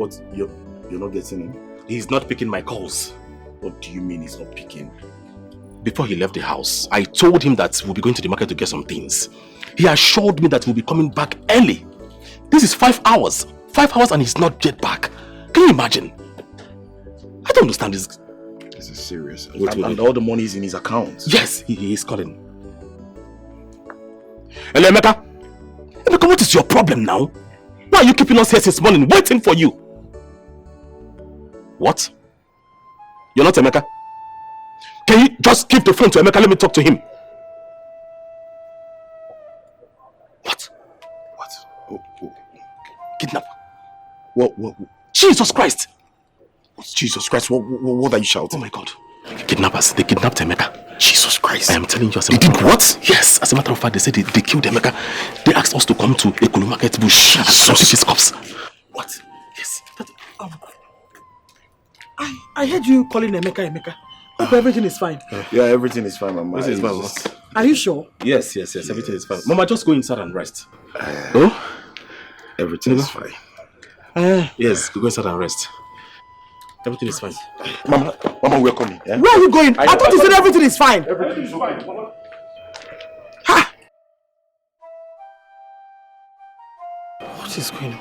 What? You're not getting him? He's not picking my calls. What do you mean he's not picking? Before he left the house, I told him that we'll be going to the market to get some things. He assured me that we'll be coming back early. This is 5 hours. 5 hours and he's not yet back. Can you imagine? I don't understand this. This is serious. Wait. And all the money is in his account. Yes, he is calling. Hello, Emeka. Emeka, what is your problem now? Why are you keeping us here since morning, waiting for you? What? You're not Emeka? Can you just give the phone to Emeka? Let me talk to him. What? Kidnapper. What? Jesus Christ! Jesus Christ, what are you shouting? Oh my God. Kidnappers, they kidnapped Emeka. Jesus Christ. I am telling you, they did what? Yes, as a matter of fact, they said they killed Emeka. They asked us to come to Ekulu Market Bush and complete his corpse. What? Yes. I heard you calling Emeka. Hope everything is fine. Yeah, everything is fine, Mama. Everything is fine. Are you sure? Yes, everything is fine. Mama, just go inside and rest. Everything is fine. Yes, go inside and rest. Everything is fine. Mama, we're coming. Yeah? Where are you going? I thought you said everything is fine. Everything is fine, Mama. Ha! What is going on?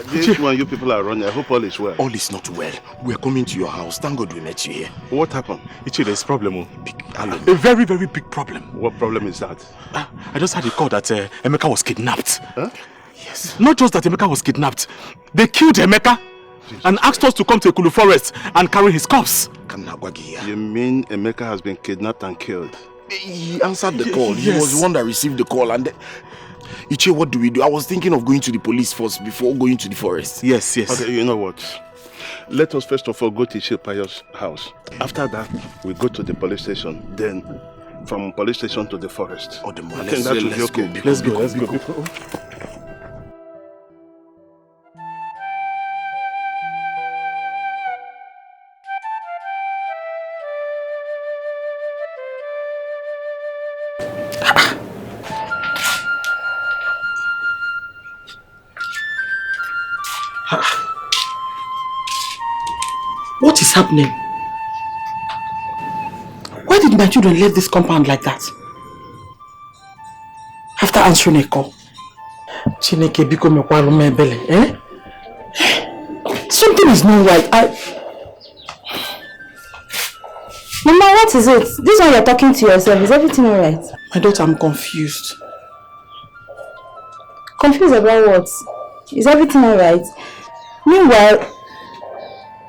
This one you people are running. I hope all is well. All is not well. We're coming to your house. Thank God we met you here. What happened? There's a problem. A very, very big problem. What problem is that? I just had a call that Emeka was kidnapped. Huh? Yes. Not just that Emeka was kidnapped. They killed Emeka and asked us to come to Ekulu Forest and carry his corpse. You mean Emeka has been kidnapped and killed? He answered the call. Yes. He was the one that received the call. And Iche, what do we do? I was thinking of going to the police first before going to the forest. Yes. Okay, you know what? Let us first of all go to Iche house. After that, we go to the police station. Then, from police station to the forest. Oh, the I think that will be okay. Let's go. What is happening? Why did my children leave this compound like that? After answering a call. Chineke biko mekwaru m ebele, eh? Something is not right. Mama, what is it? This one you're talking to yourself. Is everything alright? My daughter, I'm confused. Confused about what? Is everything alright? Meanwhile,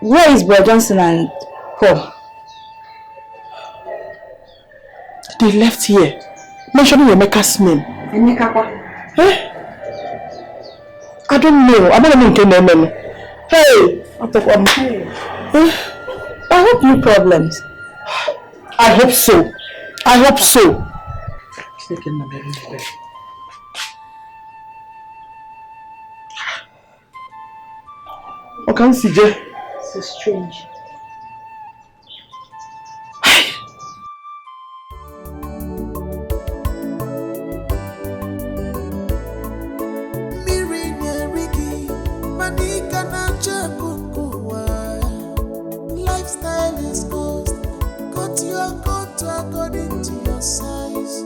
where is Bro Johnson and Paul? They left here, mentioning Emeka's name. Emeka what? Eh? I don't know. I don't know. Hey! I hope no problems. I hope so. Okay, CJ. So strange. Lifestyle is cost. Cut your coat according to your size.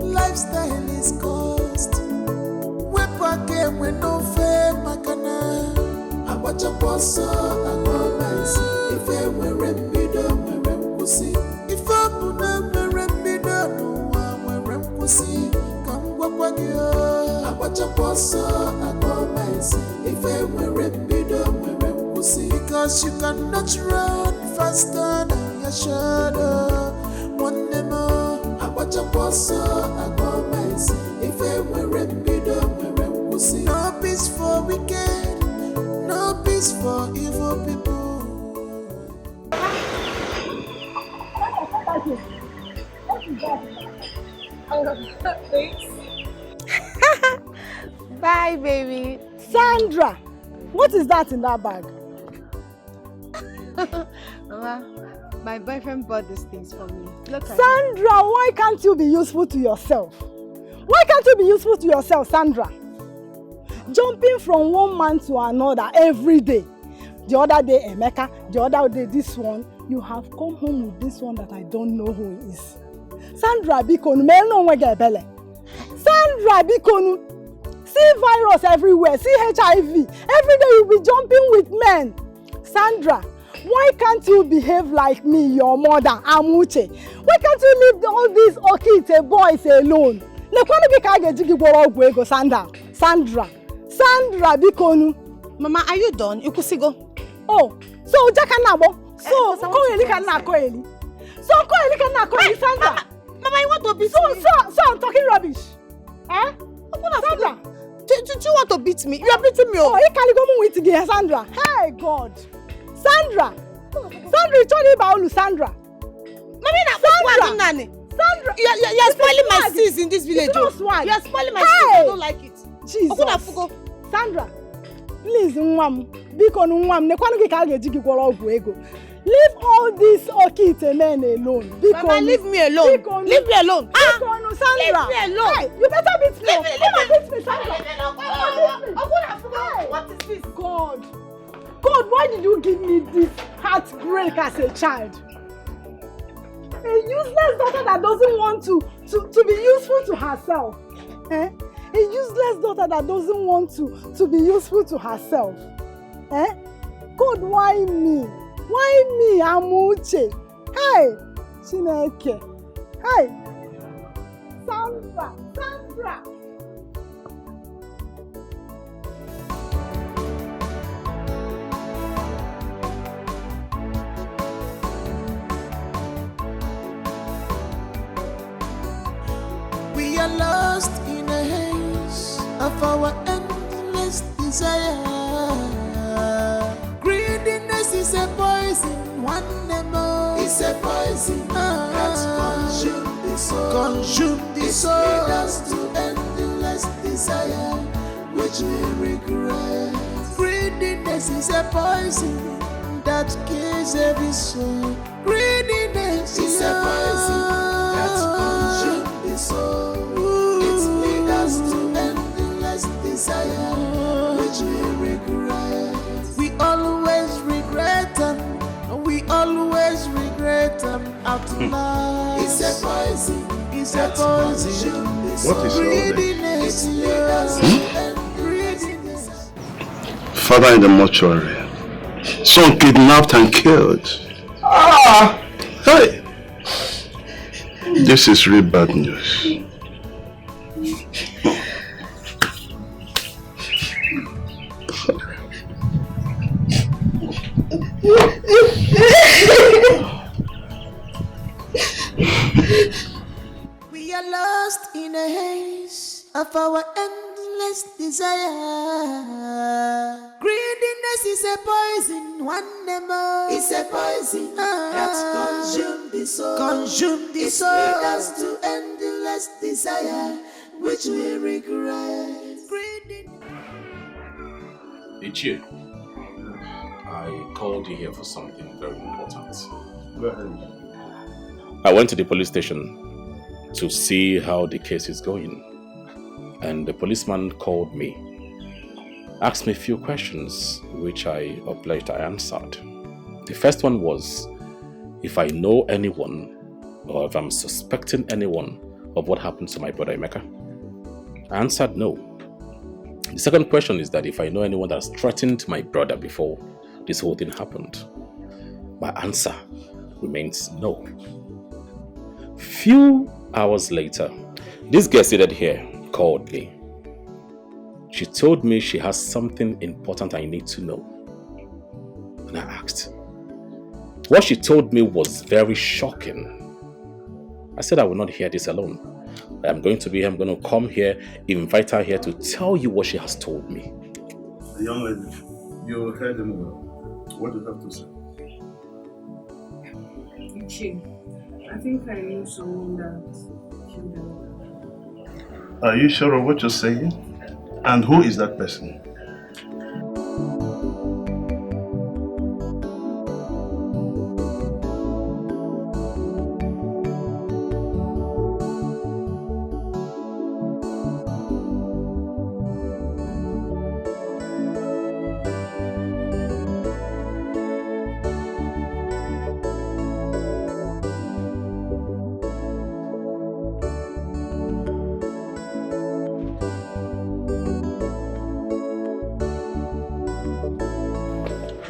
Lifestyle is cost. When no fair makana, I watch a boss, I go my if I were rembido, my rempussy. If I put up my rembido, no one were rempussy. Come walk with you. I watch a boss, I go my if I were rembido, my rempussy. Because you cannot run faster than your shadow. One more, I watch a boss, I go my if I were rembido, my rempussy. No peace for wicked, no peace for evil people. Bye, baby. Sandra, what is that in that bag? Mama, my boyfriend bought these things for me. Look at Sandra, why can't you be useful to yourself? Why can't you be useful to yourself, Sandra? Jumping from one man to another every day. The other day, Emeka. The other day, this one. You have come home with this one that I don't know who he is. Sandra, bikonu, me no wege bele. Sandra, bikonu, see virus everywhere, see HIV. Every day you be jumping with men. Sandra, why can't you behave like me, your mother, Amuche? Why can't you leave all these Okite boys alone? Sandra, Sandra, bikonu. Mama, are you done? You could go. Oh, so Jakanabo. So, Koeli can not Koeli. So, Koeli can not Koeli, Sandra. Mama, you want to beat me? So I'm talking rubbish. Eh? Sandra. Do you want to beat me? You are beating me. Oh, you can't go with again, Sandra. Hey, God. Sandra. Sandra, you told me about Sandra. Mommy, Sandra. Sandra. You're spoiling my sis in this village. No swag. You're spoiling my sis. I don't like it. Jesus. Sandra. Please, Mwam. Leave all these Okite men alone. Mama, leave me alone. Leave me alone. Sandra. Leave me alone. Hey, you better beat me. Leave me, beat me, Sandra. What is this? God, why did you give me this heartbreak as a child? A useless daughter that doesn't want to be useful to herself. Eh? A useless daughter that doesn't want to be useful to herself. Eh? God, why me? Why me, Amuche? Hey, Chineke. Hey, Sandra. We are lost in a haze of our endless desire. Greediness is a poison, one more. It's a poison that consumes the soul. It leads us to endless desire, which we regret. Greediness is a poison that kills every soul. Greediness is a poison that consumes the soul. It leads us to endless desire, which we regret. We always regret them. We always regret them out loud. It's a poison. It's a poison. What is all Greediness leads us to greediness. Father in the mortuary. Son kidnapped and killed. Hey! This is really bad news. We are lost in a haze of our endless desire. Greediness is a poison, one more. It's a poison that consumes the soul. It leads us to endless desire, which we regret. Dikeh, I called you here for something very important. Go ahead. I went to the police station to see how the case is going. And the policeman called me, asked me a few questions, which I obliged I answered. The first one was if I know anyone or if I'm suspecting anyone of what happened to my brother Emeka. I answered no. The second question is that if I know anyone that's threatened my brother before this whole thing happened. My answer remains no. Few hours later, this girl seated here called me. She told me she has something important I need to know. And I asked. What she told me was very shocking. I said I will not hear this alone. I'm going to come here, invite her here to tell you what she has told me. Young lady, you heard him well. What do you have to say? I think I knew someone that killed them. Are you sure of what you're saying? And who is that person?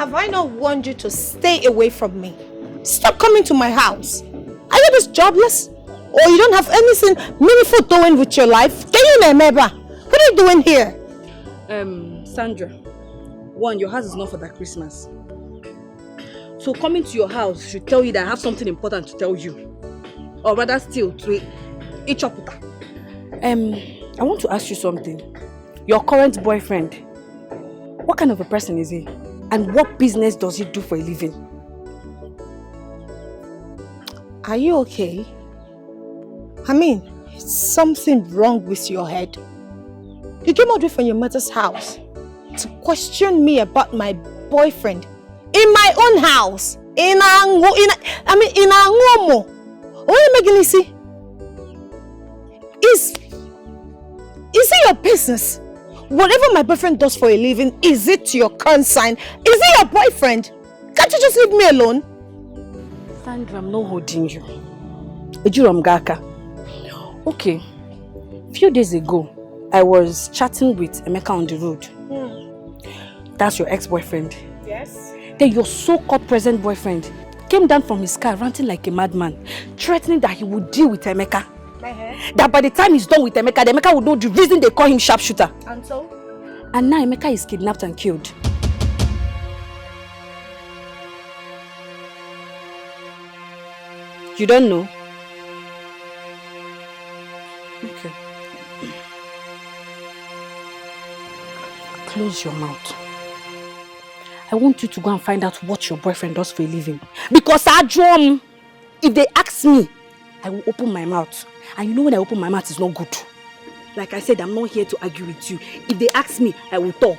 Have I not warned you to stay away from me? Stop coming to my house. Are you just jobless? Or you don't have anything meaningful doing with your life? Can you remember? What are you doing here? Sandra, one, your house is not for that Christmas. So coming to your house should tell you that I have something important to tell you. Or rather still, to each up. I want to ask you something. Your current boyfriend, what kind of a person is he? And what business does he do for a living? Are you okay? I mean, is something wrong with your head? You came all the way from your mother's house to question me about my boyfriend in my own house. In Angomo. What are you making me see? Is it your business? Whatever my boyfriend does for a living, is it your concern? Is it your boyfriend? Can't you just leave me alone? Sandra, I'm not holding you. Ejuram Gaka. Okay. A few days ago, I was chatting with Emeka on the road. That's your ex-boyfriend. Yes. Then your so-called present boyfriend came down from his car ranting like a madman, threatening that he would deal with Emeka. That by the time he's done with Emeka, the Emeka would know the reason they call him sharpshooter. And so? And now Emeka is kidnapped and killed. You don't know? Okay. Close your mouth. I want you to go and find out what your boyfriend does for a living. Because if they ask me, I will open my mouth. And you know when I open my mouth, it's not good. Like I said, I'm not here to argue with you. If they ask me, I will talk.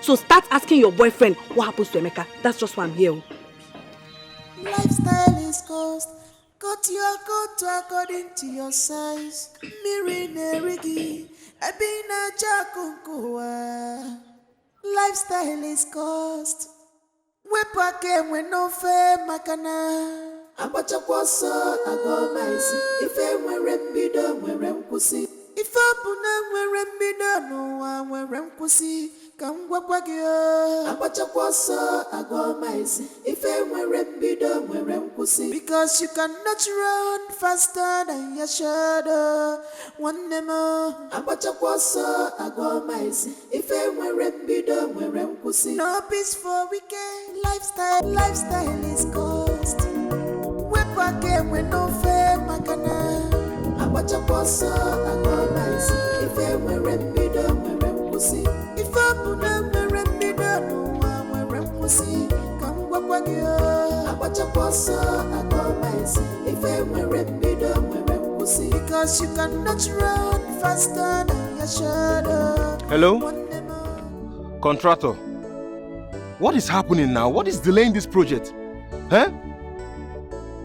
So start asking your boyfriend what happens to Emeka. That's just why I'm here. Lifestyle is cost. Cut your coat according to your size. Mirinerigi, Abina Jakunkoa. Lifestyle is cost. Wepake when no fair makana. Abacha kwasa agomaisi. Ife mwerembido mweremkusi. Ife abuna mwerembido no mweremkusi. Kangwagwagyo. Abacha kwasa agomaisi. Ife mwerembido mweremkusi. Because you cannot run faster than your shadow. One nemo. Abacha kwasa agomaisi. Ife mwerembido mweremkusi. No peace for weekend. Lifestyle is cost. Wepake when no fair makana. Abacha kwasa agomaisi. Ife mwerembido mweremkusi. Ife abuna mwerembido no mweremkusi. Kangwagwagyo. Abacha kwasa agomaisi. Ife mwerembido mweremkusi. Because you cannot run faster than your shadow. Hello? Contractor. What is happening now? What is delaying this project? Huh?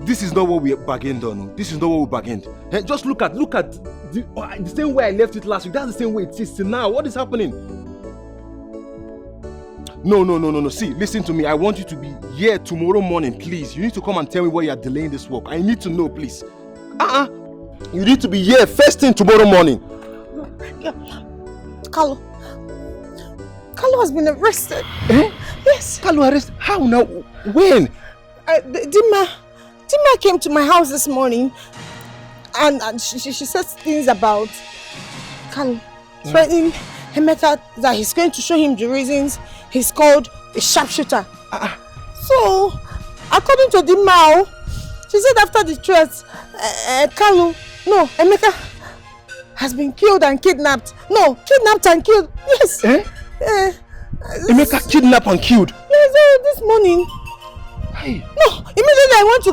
This is not what we bargained on. This is not what we bargained. Hey, just look at the same way I left it last week. That's the same way it is till now. What is happening? No. See, listen to me. I want you to be here tomorrow morning, please. You need to come and tell me why you are delaying this work. I need to know, please. You need to be here first thing tomorrow morning. Carlo has been arrested. Eh? Yes. Carlo arrested? How now? When? Dima came to my house this morning and she said things about Carlo threatening Emeka that he's going to show him the reasons he's called a sharpshooter. So, according to Dima, she said after the threats, Emeka has been killed and kidnapped. No, kidnapped and killed. Yes. Emeka kidnapped and killed? Yes, this morning. Hey. No, immediately I went to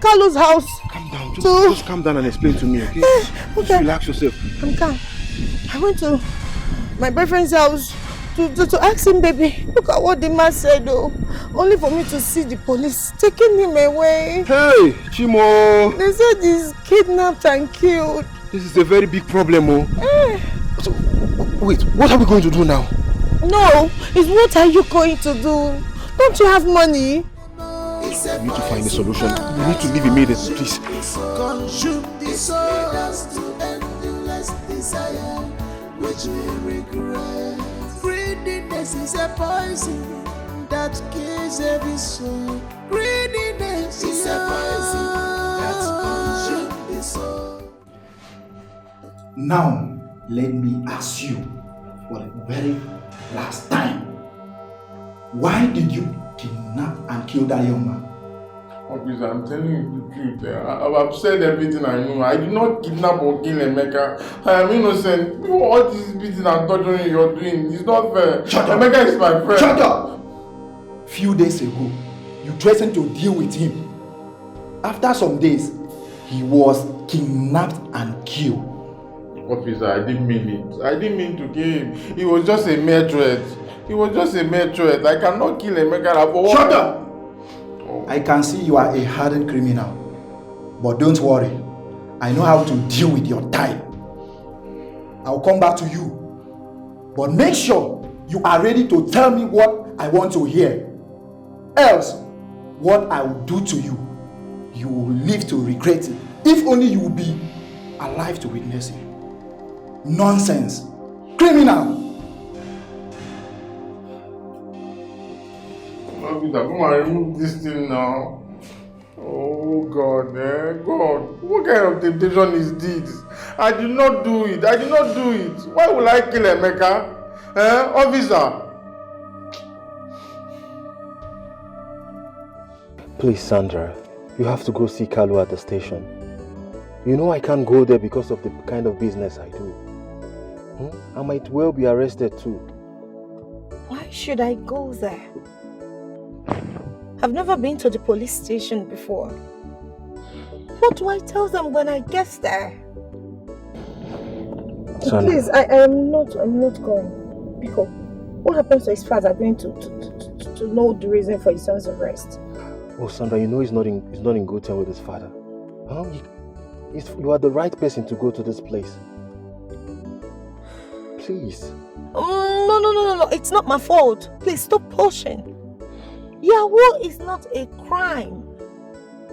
Carlo's house. Calm down. Just calm down and explain to me, okay? Okay. Just relax yourself. I'm calm. I went to my boyfriend's house to ask him, baby, look at what the man said, though. Only for me to see the police taking him away. Hey, Chimo. They said he's kidnapped and killed. This is a very big problem, So, wait, what are we going to do now? No, it's what are you going to do? Don't you have money? We need to find a solution. We need to leave immediately, please. Consume the soul to endless desire, which we regret. Greediness is a poison that kills every soul. Greediness is a poison that consumes the soul. Now, let me ask you for the very last time. Why did you kidnap and kill that young man? Officer, I'm telling you the truth. I've said everything I know. I did not kidnap or kill Emeka. I am innocent. All this beating and torturing you're doing is not fair. Shut up! Emeka is my friend. Shut up! Few days ago, you threatened to deal with him. After some days, he was kidnapped and killed. Officer, I didn't mean it. I didn't mean to kill him. It was just a mere threat. It was just a mere threat. I cannot kill Emeka. Shut up! I can see you are a hardened criminal. But don't worry. I know how to deal with your time. I'll come back to you. But make sure you are ready to tell me what I want to hear. Else, what I will do to you, you will live to regret it. If only you will be alive to witness it. Nonsense. Criminal. Officer, come and remove this thing now. Oh God, God, what kind of temptation is this? I did not do it. I did not do it. Why will I kill Emeka? Officer. Please, Sandra, you have to go see Kalu at the station. You know I can't go there because of the kind of business I do. I might well be arrested too. Why should I go there? I've never been to the police station before. What do I tell them when I get there? Sandra. Please, I'm not going. Because what happens to his father going to know the reason for his son's arrest? Oh, Sandra, you know he's not in good terms with his father. You are the right person to go to this place. Please. No. It's not my fault. Please stop pushing. Yahoo is not a crime.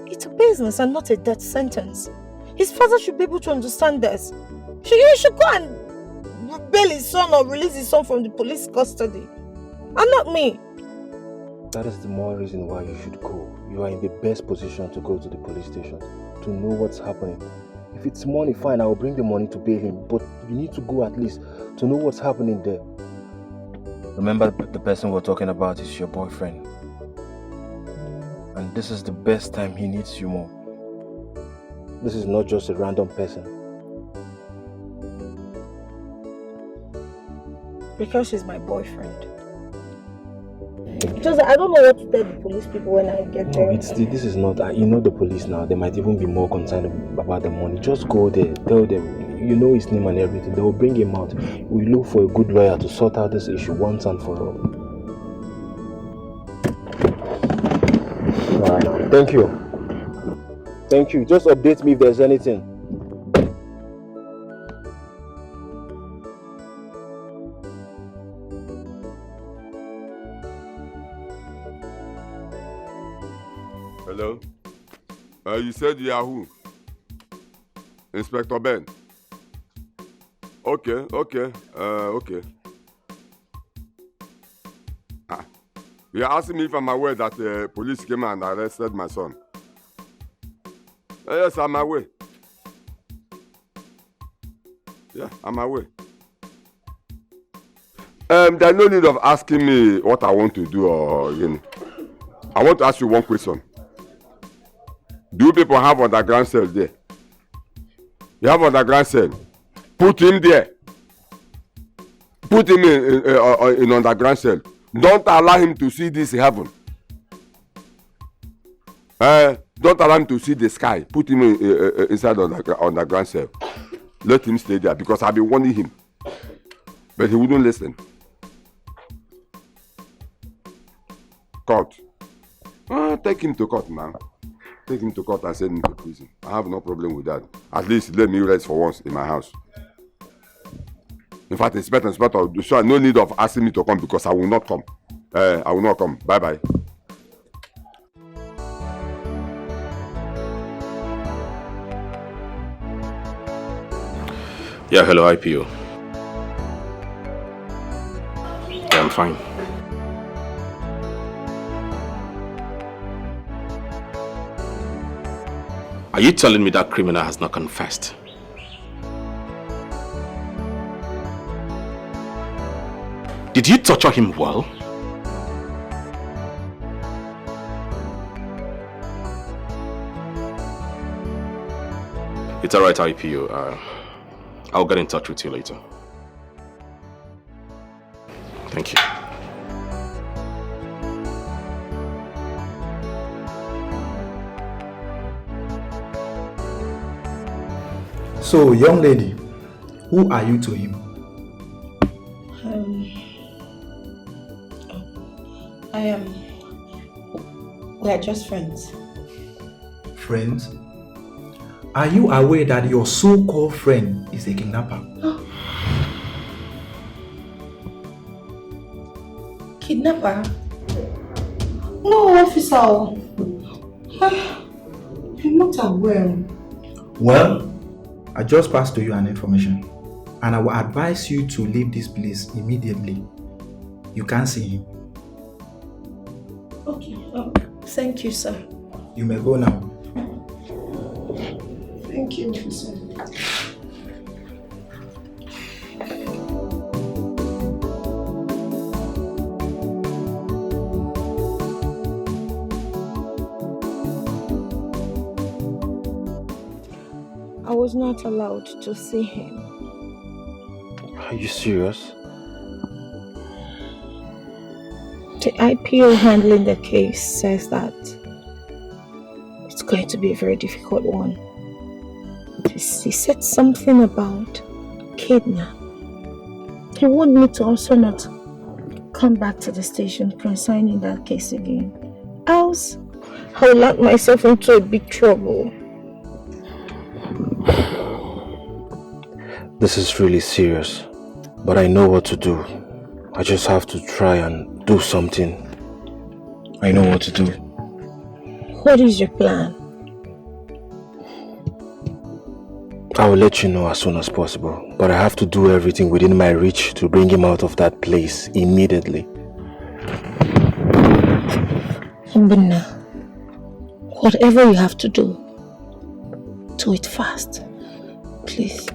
It's a business and not a death sentence. His father should be able to understand this. You should go and bail his son or release his son from the police custody. And not me. That is the more reason why you should go. You are in the best position to go to the police station, to know what's happening. If it's money, fine, I will bring the money to bail him. But you need to go at least to know what's happening there. Remember, the person we're talking about is your boyfriend. And this is the best time he needs you more. This is not just a random person. Because he's my boyfriend. Just, I don't know what to tell the police people when I get there. No, this is not, you know the police now, they might even be more concerned about the money. Just go there, tell them, you know his name and everything. They will bring him out. We look for a good lawyer to sort out this issue once and for all. Alright, thank you. Thank you. Just update me if there's anything. Hello? You said Yahoo. Inspector Ben. Okay. Okay. You're asking me if I'm aware that the police came and arrested my son. Yes, I'm aware. Yeah, I'm aware. There's no need of asking me what I want to do or, I want to ask you one question. Do people have underground cell there? You have underground cell. Put him there. Put him in underground cell. Don't allow him to see this heaven. Don't allow him to see the sky. Put him inside underground cell. Let him stay there because I've been warning him. But he wouldn't listen. Court. Take him to court now. Take him to court and send him to prison. I have no problem with that. At least let me rest for once in my house. In fact, Inspector, so no need of asking me to come because I will not come. I will not come. Bye-bye. Yeah, hello, IPO. Yeah, I'm fine. Are you telling me that criminal has not confessed? Did you torture him well? It's alright, IPO. I'll get in touch with you later. Thank you. So, young lady, who are you to him? We are just friends. Friends? Are you aware that your so-called friend is a kidnapper? Kidnapper? No, officer. I'm not aware. Well, I just passed to you an information, and I will advise you to leave this place immediately. You can't see him. Okay. Thank you, sir. You may go now. Thank you, officer. I was not allowed to see him. Are you serious? The IPO handling the case says that it's going to be a very difficult one. He said something about kidnap. He wanted me to also not come back to the station concerning that case again. Else, I will lock myself into a big trouble. This is really serious, but I know what to do. I just have to try and do something. I know what to do. What is your plan? I will let you know as soon as possible, but I have to do everything within my reach to bring him out of that place immediately. Mbina, whatever you have to do it fast. Please.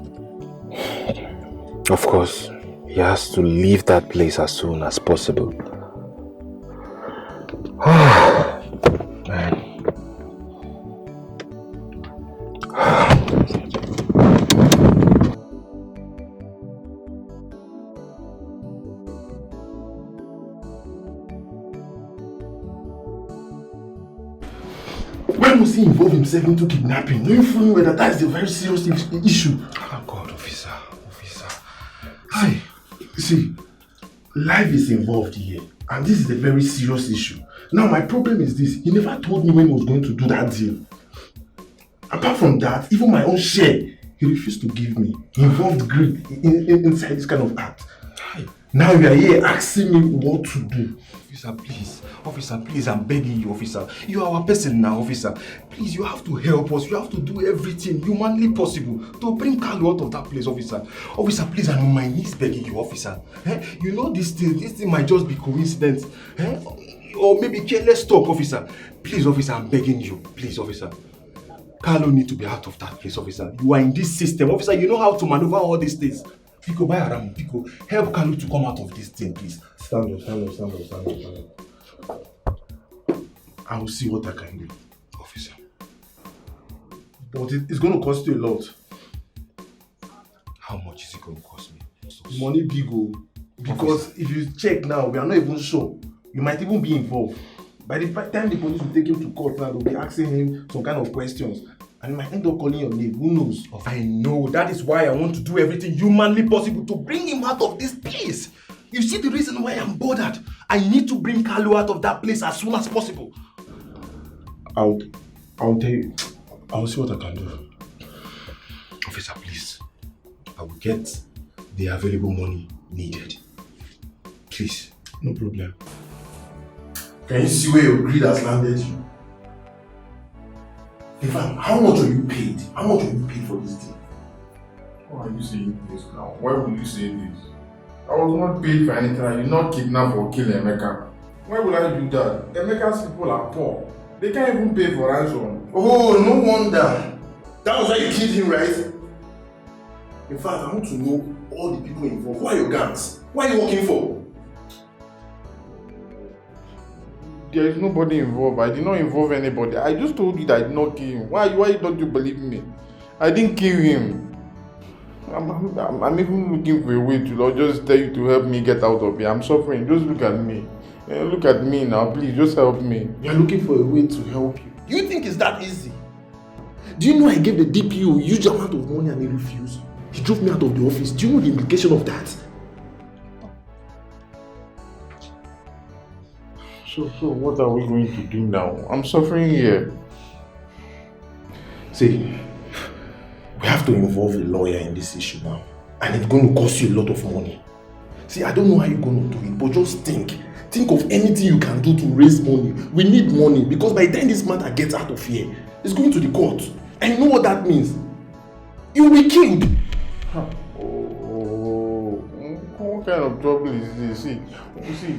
Of course, he has to leave that place as soon as possible. Man. Why must he involve himself into kidnapping? Knowing fully well that is a very serious issue. Oh God, officer. See, life is involved here, and this is a very serious issue. Now, my problem is this: he never told me when he was going to do that deal. Apart from that, even my own share, he refused to give me. He involved greed inside this kind of act. Now you are here asking me what to do. Officer, please, I'm begging you, officer. You are our person now, officer. Please, you have to help us. You have to do everything humanly possible to bring Carlo out of that place, officer. Officer, please, I'm on my knees begging you, officer. You know this thing might just be coincidence. Or maybe careless talk, officer. Please, officer, I'm begging you. Please, officer. Carlo needs to be out of that place, officer. You are in this system, officer. You know how to maneuver all these things. Pico, buy around. Pico, help Carlo to come out of this thing, please. Stand up. I will see what I can do, officer. But it's going to cost you a lot. How much is it going to cost me? Money big, because if you check now, we are not even sure. You might even be involved. By the time the police will take him to court now, they'll be asking him some kind of questions. And he might end up calling your name. Who knows? I know. That is why I want to do everything humanly possible to bring him out of this place. You see the reason why I'm bothered. I need to bring Carlo out of that place as soon as possible. I'll tell you. I'll see what I can do. Officer, please. I will get the available money needed. Please. No problem. Can you see where your greed has landed you? Ivan, how much are you paid? How much are you paid for this deal? Why are you saying this now? Why would you say this? I was not paid for anything. I did not kidnap or kill Emeka. Why would I do that? Emeka's people are poor. They can't even pay for ransom. Oh, no wonder. That was why you killed him, right? In fact, I want to know all the people involved. Who are your gangs? Who are you working for? There is nobody involved. I did not involve anybody. I just told you that I did not kill him. Why don't you believe me? I didn't kill him. I'm even looking for a way to just tell you to help me get out of here. I'm suffering. Just look at me. Look at me now, please. Just help me. You're looking for a way to help you. Do you think it's that easy? Do you know I gave the DPO a huge amount of money and he refused? He drove me out of the office. Do you know the implication of that? So what are we going to do now? I'm suffering here. See, we have to involve a lawyer in this issue now. And it's going to cost you a lot of money. See, I don't know how you're going to do it, but just think. Think of anything you can do to raise money. We need money because by the time this matter gets out of here, it's going to the court. And you know what that means? You'll be killed. What kind of trouble is this? See,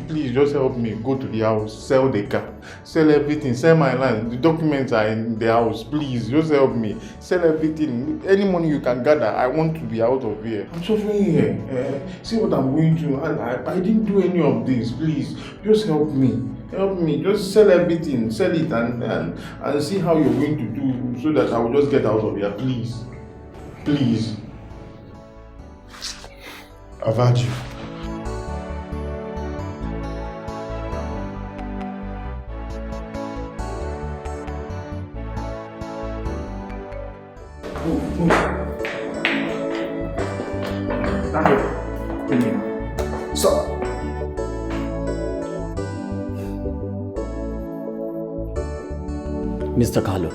please just help me. Go to the house, sell the car, sell everything, sell my land. The documents are in the house. Please, just help me. Sell everything. Any money you can gather, I want to be out of here. I'm suffering here. See what I'm going through. I didn't do any of this. Please, just help me. Help me. Just sell everything. Sell it and see how you're going to do so that I will just get out of here. Please. Please. I've had you. Stop. Mr. Carlo,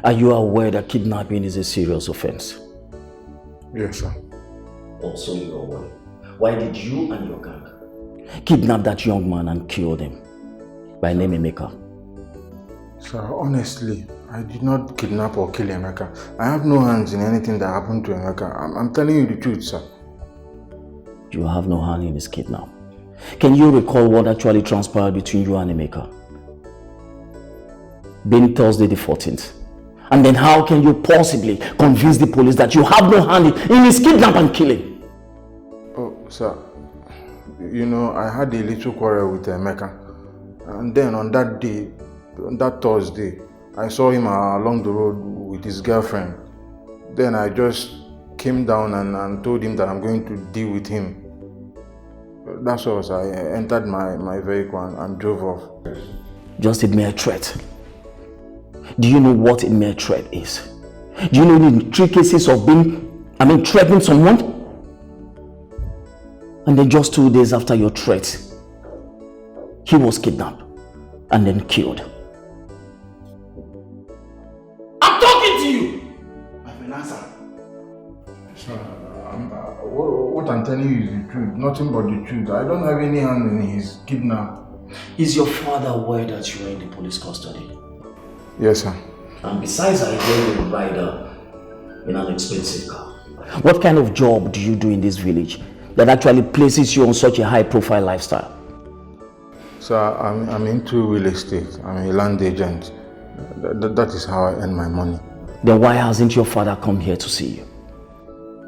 are you aware that kidnapping is a serious offense? Yes, sir. Also, you are aware. Why did you and your gang kidnap that young man and kill him by name Emeka? Sir, honestly, I did not kidnap or kill Emeka. I have no hands in anything that happened to Emeka. I'm telling you the truth, sir. You have no hand in this kidnap. Can you recall what actually transpired between you and Emeka? Being Thursday the 14th. And then how can you possibly convince the police that you have no hand in his kidnap and killing? Oh, sir. You know, I had a little quarrel with Emeka. And then on that day, on that Thursday, I saw him along the road with his girlfriend. Then I just came down and told him that I'm going to deal with him. That's all. I entered my vehicle and drove off. Just a mere threat. Do you know what a mere threat is? Do you know the 3 cases of threatening someone? And then just 2 days after your threat, he was kidnapped and then killed. I'm talking to you! I have an answer. Sir, what I'm telling you is the truth. Nothing but the truth. I don't have any hand in his kidnap. Is your father aware that you are in the police custody? Yes, sir. And besides, I hear you ride in an expensive car. What kind of job do you do in this village that actually places you on such a high-profile lifestyle? Sir, I'm into real estate. I'm a land agent. That is how I earn my money. Then why hasn't your father come here to see you?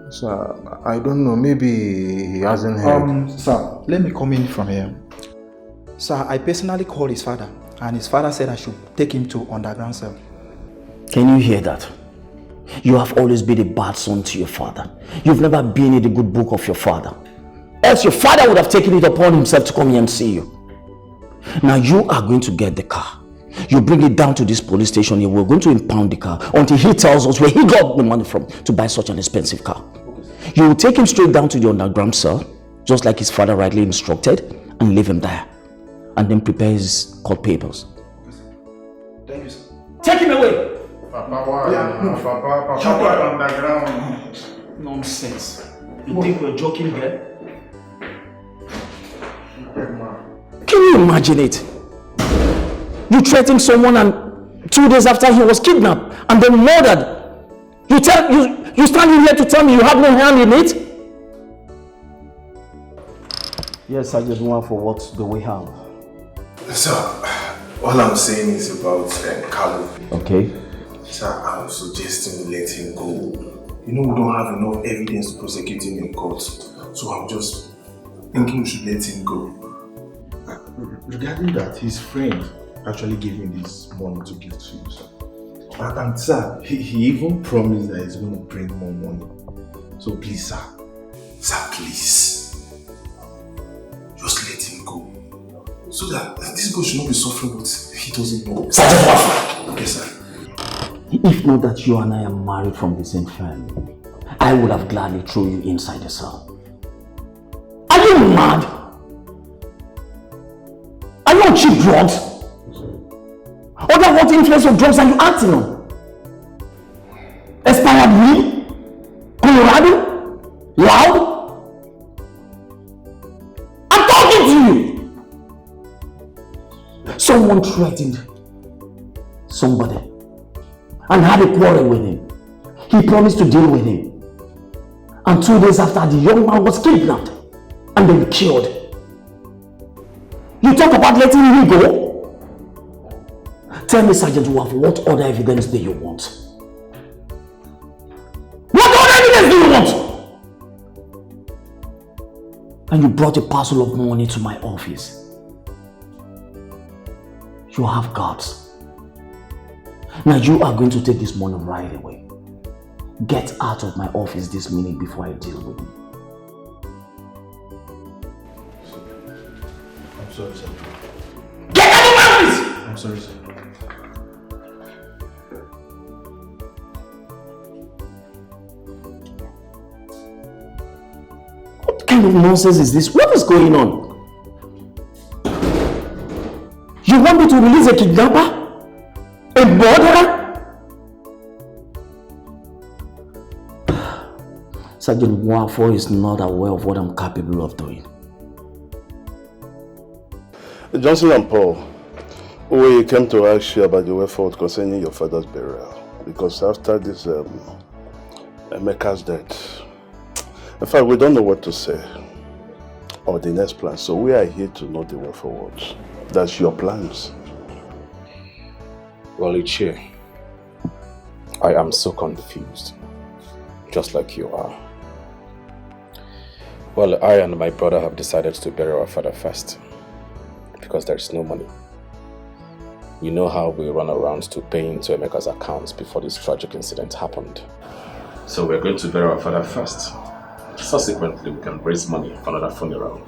Sir, I don't know. Maybe he hasn't heard. Sir, let me come in from here. Sir, I personally called his father, and his father said I should take him to underground cell. Can you hear that? You have always been a bad son to your father. You've never been in the good book of your father. Else your father would have taken it upon himself to come here and see you. Now you are going to get the car. You bring it down to this police station here. We're going to impound the car until he tells us where he got the money from to buy such an expensive car. You will take him straight down to the underground cell, just like his father rightly instructed, and leave him there. And then prepare his court papers. Thank you, sir. Take him away! Papa, Papa, underground. Nonsense. You think we're joking here? Can you imagine it? You threatened someone and 2 days after he was kidnapped and then murdered. You standing here to tell me you have no hand in it? Yes, I just want for what do we have? Sir, all I'm saying is about Carlo. Okay. Sir, I'm suggesting we let him go. You know we don't have enough evidence to prosecute him in court. So I'm just thinking we should let him go. Regarding that, his friend actually gave me this money to give to you, sir. And sir, he even promised that he's going to bring more money. So please, sir. Sir, please. Just let him go. So that this boy should not be suffering what he doesn't know. Yes, sir. If not that you and I are married from the same family, I would have gladly thrown you inside the cell. Are you mad? Are you on cheap drugs? Or what influence of drugs are you acting on? Expired weed? Colorado? Loud? I'm talking to you! Someone threatened somebody and had a quarrel with him. He promised to deal with him. And 2 days after, the young man was kidnapped and then killed. You talk about letting him go? Tell me, Sergeant Wolf, what other evidence do you want? What other evidence do you want? And you brought a parcel of money to my office. You have guts. Now you are going to take this money right away. Get out of my office this minute before I deal with you. I'm sorry, sir. Get out of my office! I'm sorry, sir. What kind of nonsense is this? What is going on? You want me to release a kidnapper? A murderer? Sergeant Mwafo is not aware of what I'm capable of doing. Johnson and Paul, we came to ask you about the way forward concerning your father's burial. Because after this Emeka's death, in fact, we don't know what to say or the next plan. So we are here to know the way forward. That's your plans. Well, Ichie, I am so confused, just like you are. Well, I and my brother have decided to bury our father first, because there is no money. You know how we run around to pay into Emeka's accounts before this tragic incident happened. So we're going to bury our father first. Subsequently, we can raise money for another funeral.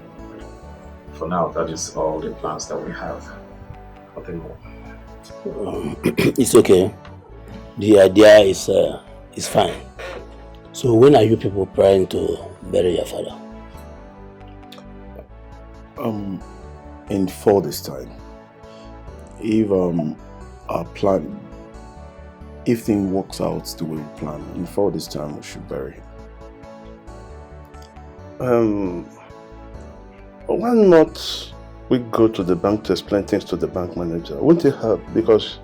For now, that is all the plans that we have. Nothing more. It's okay. The idea is fine. So when are you people planning to bury your father? In 4 days time. If our plan, if things works out the way we plan, in 4 days time we should bury him. Why not we go to the bank to explain things to the bank manager? Wouldn't it help? Because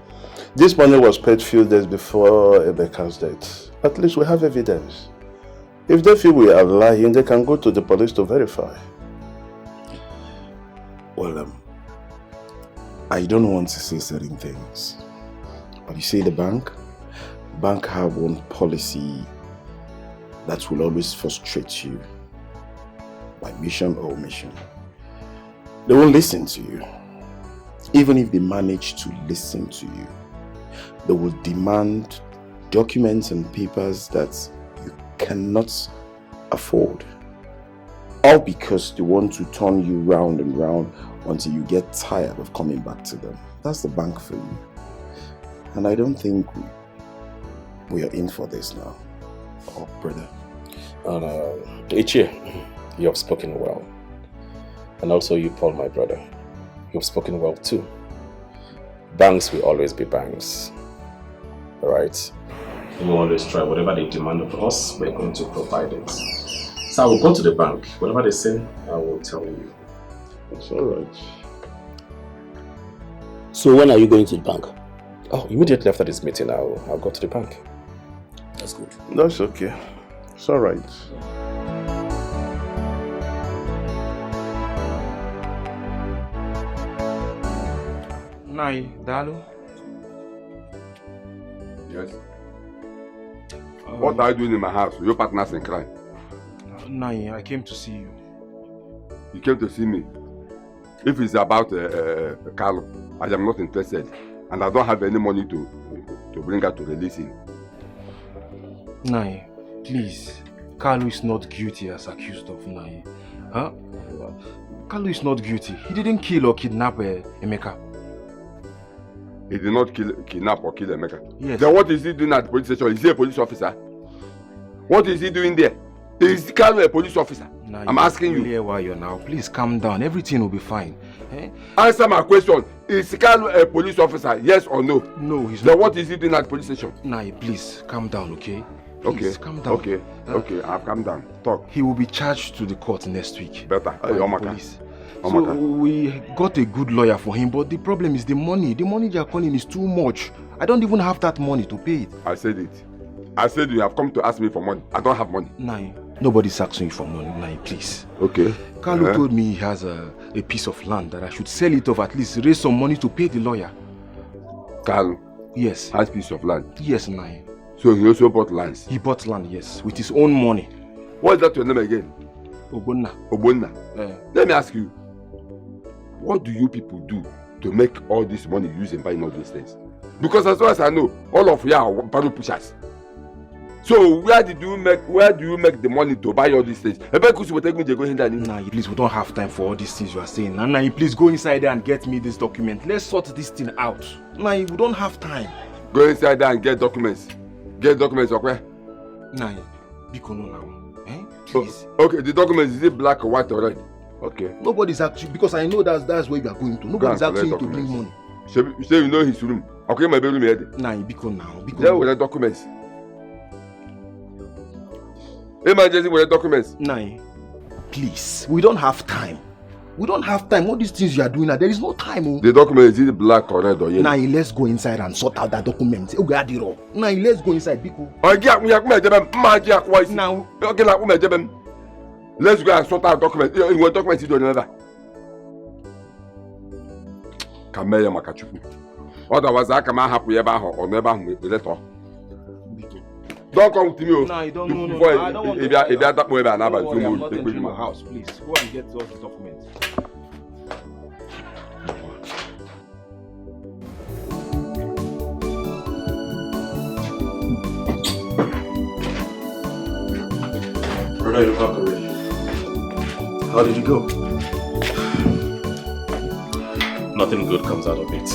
this money was paid few days before Emeka's death. At least we have evidence. If they feel we are lying, they can go to the police to verify. Well, I don't want to say certain things, but you see the bank have one policy that will always frustrate you by mission or omission. They won't listen to you. Even if they manage to listen to you, they will demand documents and papers that you cannot afford. All because they want to turn you round and round until you get tired of coming back to them. That's the bank for you. And I don't think we are in for this now. Oh, brother. Ichie, you have spoken well. And also you, Paul, my brother. You have spoken well too. Banks will always be banks. Alright? We will always try whatever they demand of us, we're going to provide it. So I will go to the bank. Whatever they say, I will tell you. It's alright. So when are you going to the bank? Oh, immediately after this meeting, I'll go to the bank. That's good. That's okay. It's alright. Nai, Dalu. Yes. What are you doing in my house? Your partners in crime. Nai, I came to see you. You came to see me. If it's about Carlo, I am not interested. And I don't have any money to bring her to release him. Nai, please. Carlo is not guilty as accused of, Nai. Huh? Carlo is not guilty. He didn't kill or kidnap Emeka. He did not kidnap or kill Emeka? Yes. Then what is he doing at the police station? Is he a police officer? What is he doing there? Is Carlo a police officer? Nah, I'm asking you. Here why you're now. Please calm down. Everything will be fine. Eh? Answer my question. Is Carlo a police officer? Yes or no? No, he's then not. What is he doing at the police station? Nah, please calm down, okay? Please, okay, calm down. Okay, okay, I've calmed down. Talk. He will be charged to the court next week. Better. Police. So we got a good lawyer for him, but the problem is the money. The money they are calling is too much. I don't even have that money to pay it. I said it. I said you have come to ask me for money. I don't have money. Nah, nobody's asking you for money. Nah, please. Okay. Carlo told me he has a piece of land that I should sell it off, at least raise some money to pay the lawyer. Carlo? Yes. Has a piece of land? Yes, Nah. So he also bought lands? He bought land, yes, with his own money. What is that your name again? Ogbonna. Ogbonna. Let me ask you, what do you people do to make all this money used in buying all these things? Because as far as I know, all of you are barrel pushers. So where do you make the money to buy all these things? Nah, please, we don't have time for all these things you are saying. Nah, please go inside there and get me this document. Let's sort this thing out. Nah, we don't have time. Go inside there and get documents. Get documents, okay? Nah, Biko no now. Please. Okay, the documents, is it black or white or red? Okay. Nobody's actually, because I know that's where you are going to. Nobody's asking you to bring money. You say you know his room. Okay, my bedroom here. Nah, Biko now. Biko. There with the documents. Emergency with the documents. Nah, please. We don't have time. We don't have time. All these things you are doing now, there is no time. Oh. The document, is it black or red or yellow? Nah, let's go inside and sort out that document. Nah, let's go inside, Biko. Now, let's go and sort out documents. You want documents, you don't know that. Kamaya Makachuku. Otherwise, I come and happy about her or never with the letter. Don't come to me. No, you don't know. I don't want to. If you have that way, I'm not entering my house. Please go and get all the documents. Brother, you're back already. How did you go? Nothing good comes out of it.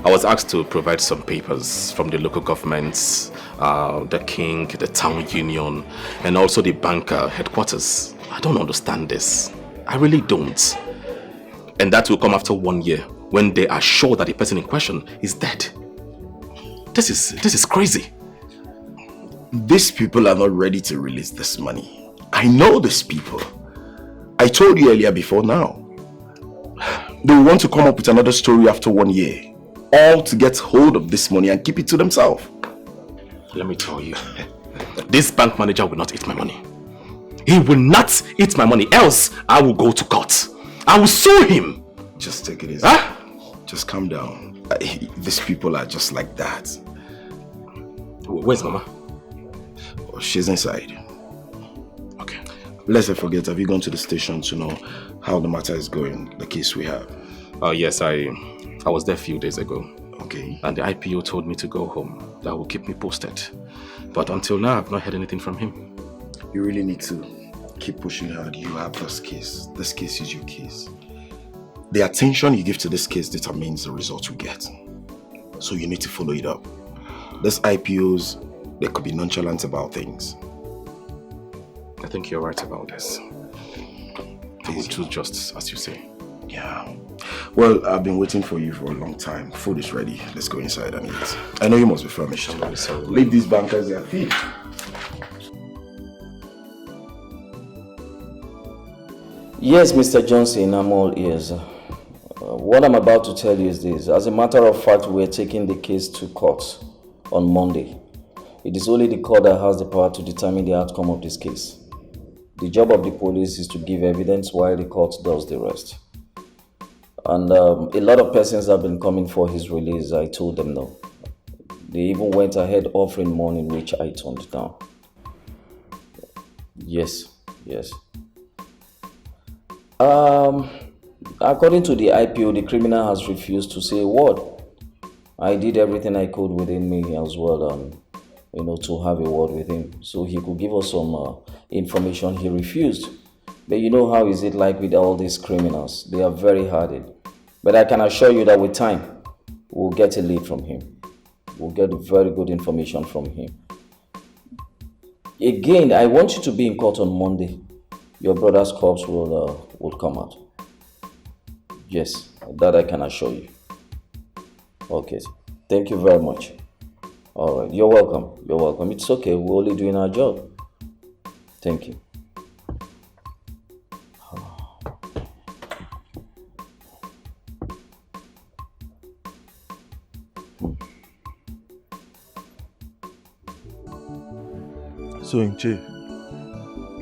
I was asked to provide some papers from the local governments, the king, the town union, and also the banker headquarters. I don't understand this. I really don't. And that will come after 1 year when they are sure that the person in question is dead. This is crazy. These people are not ready to release this money. I know these people. I told you earlier before now. They will want to come up with another story after 1 year. All to get hold of this money and keep it to themselves. Let me tell you, this bank manager will not eat my money. He will not eat my money, else I will go to court. I will sue him. Just take it easy. Just calm down. These people are just like that. Where's Mama? Oh, she's inside. Okay. Let's not forget, have you gone to the station to know how the matter is going, the case we have? Yes, I was there a few days ago. Okay. And the IPO told me to go home. That will keep me posted. But until now, I've not heard anything from him. You really need to keep pushing hard. You have this case. This case is your case. The attention you give to this case determines the result you get. So you need to follow it up. These IPOs, they could be nonchalant about things. I think you're right about this. I will do just as you say. Yeah. Well, I've been waiting for you for a long time. Food is ready. Let's go inside and eat. I know you must be famished. Leave these bankers their feet. Yes, Mr. Johnson, I'm all ears. What I'm about to tell you is this. As a matter of fact, we're taking the case to court on Monday. It is only the court that has the power to determine the outcome of this case. The job of the police is to give evidence while the court does the rest. And a lot of persons have been coming for his release. I told them no. They even went ahead offering money, which I turned down. Yes. According to the IPO, the criminal has refused to say a word. I did everything I could within me as well, to have a word with him, so he could give us some information. He refused. But you know how is it like with all these criminals? They are very hardened. But I can assure you that with time, we'll get a lead from him. We'll get very good information from him. Again, I want you to be in court on Monday. Your brother's corpse will come out. Yes, that I can assure you. Okay, thank you very much. All right, you're welcome. It's okay, we're only doing our job. Thank you. So, Nche,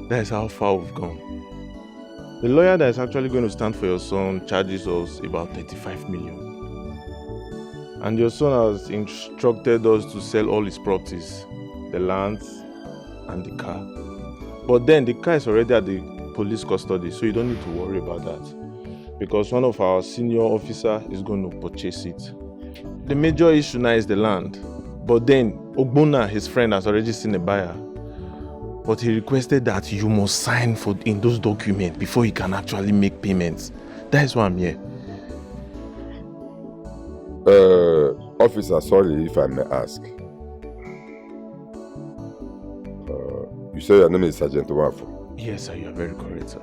that is how far we've gone. The lawyer that is actually going to stand for your son charges us about 35 million. And your son has instructed us to sell all his properties, the lands and the car. But then the car is already at the police custody, so you don't need to worry about that. Because one of our senior officers is going to purchase it. The major issue now is the land. But then Ogbonna, his friend, has already seen a buyer. But he requested that you must sign in those documents before you can actually make payments. That is why I'm here. Officer, sorry if I may ask. You say your name is Sergeant Wafo? Yes, sir, you are very correct, sir.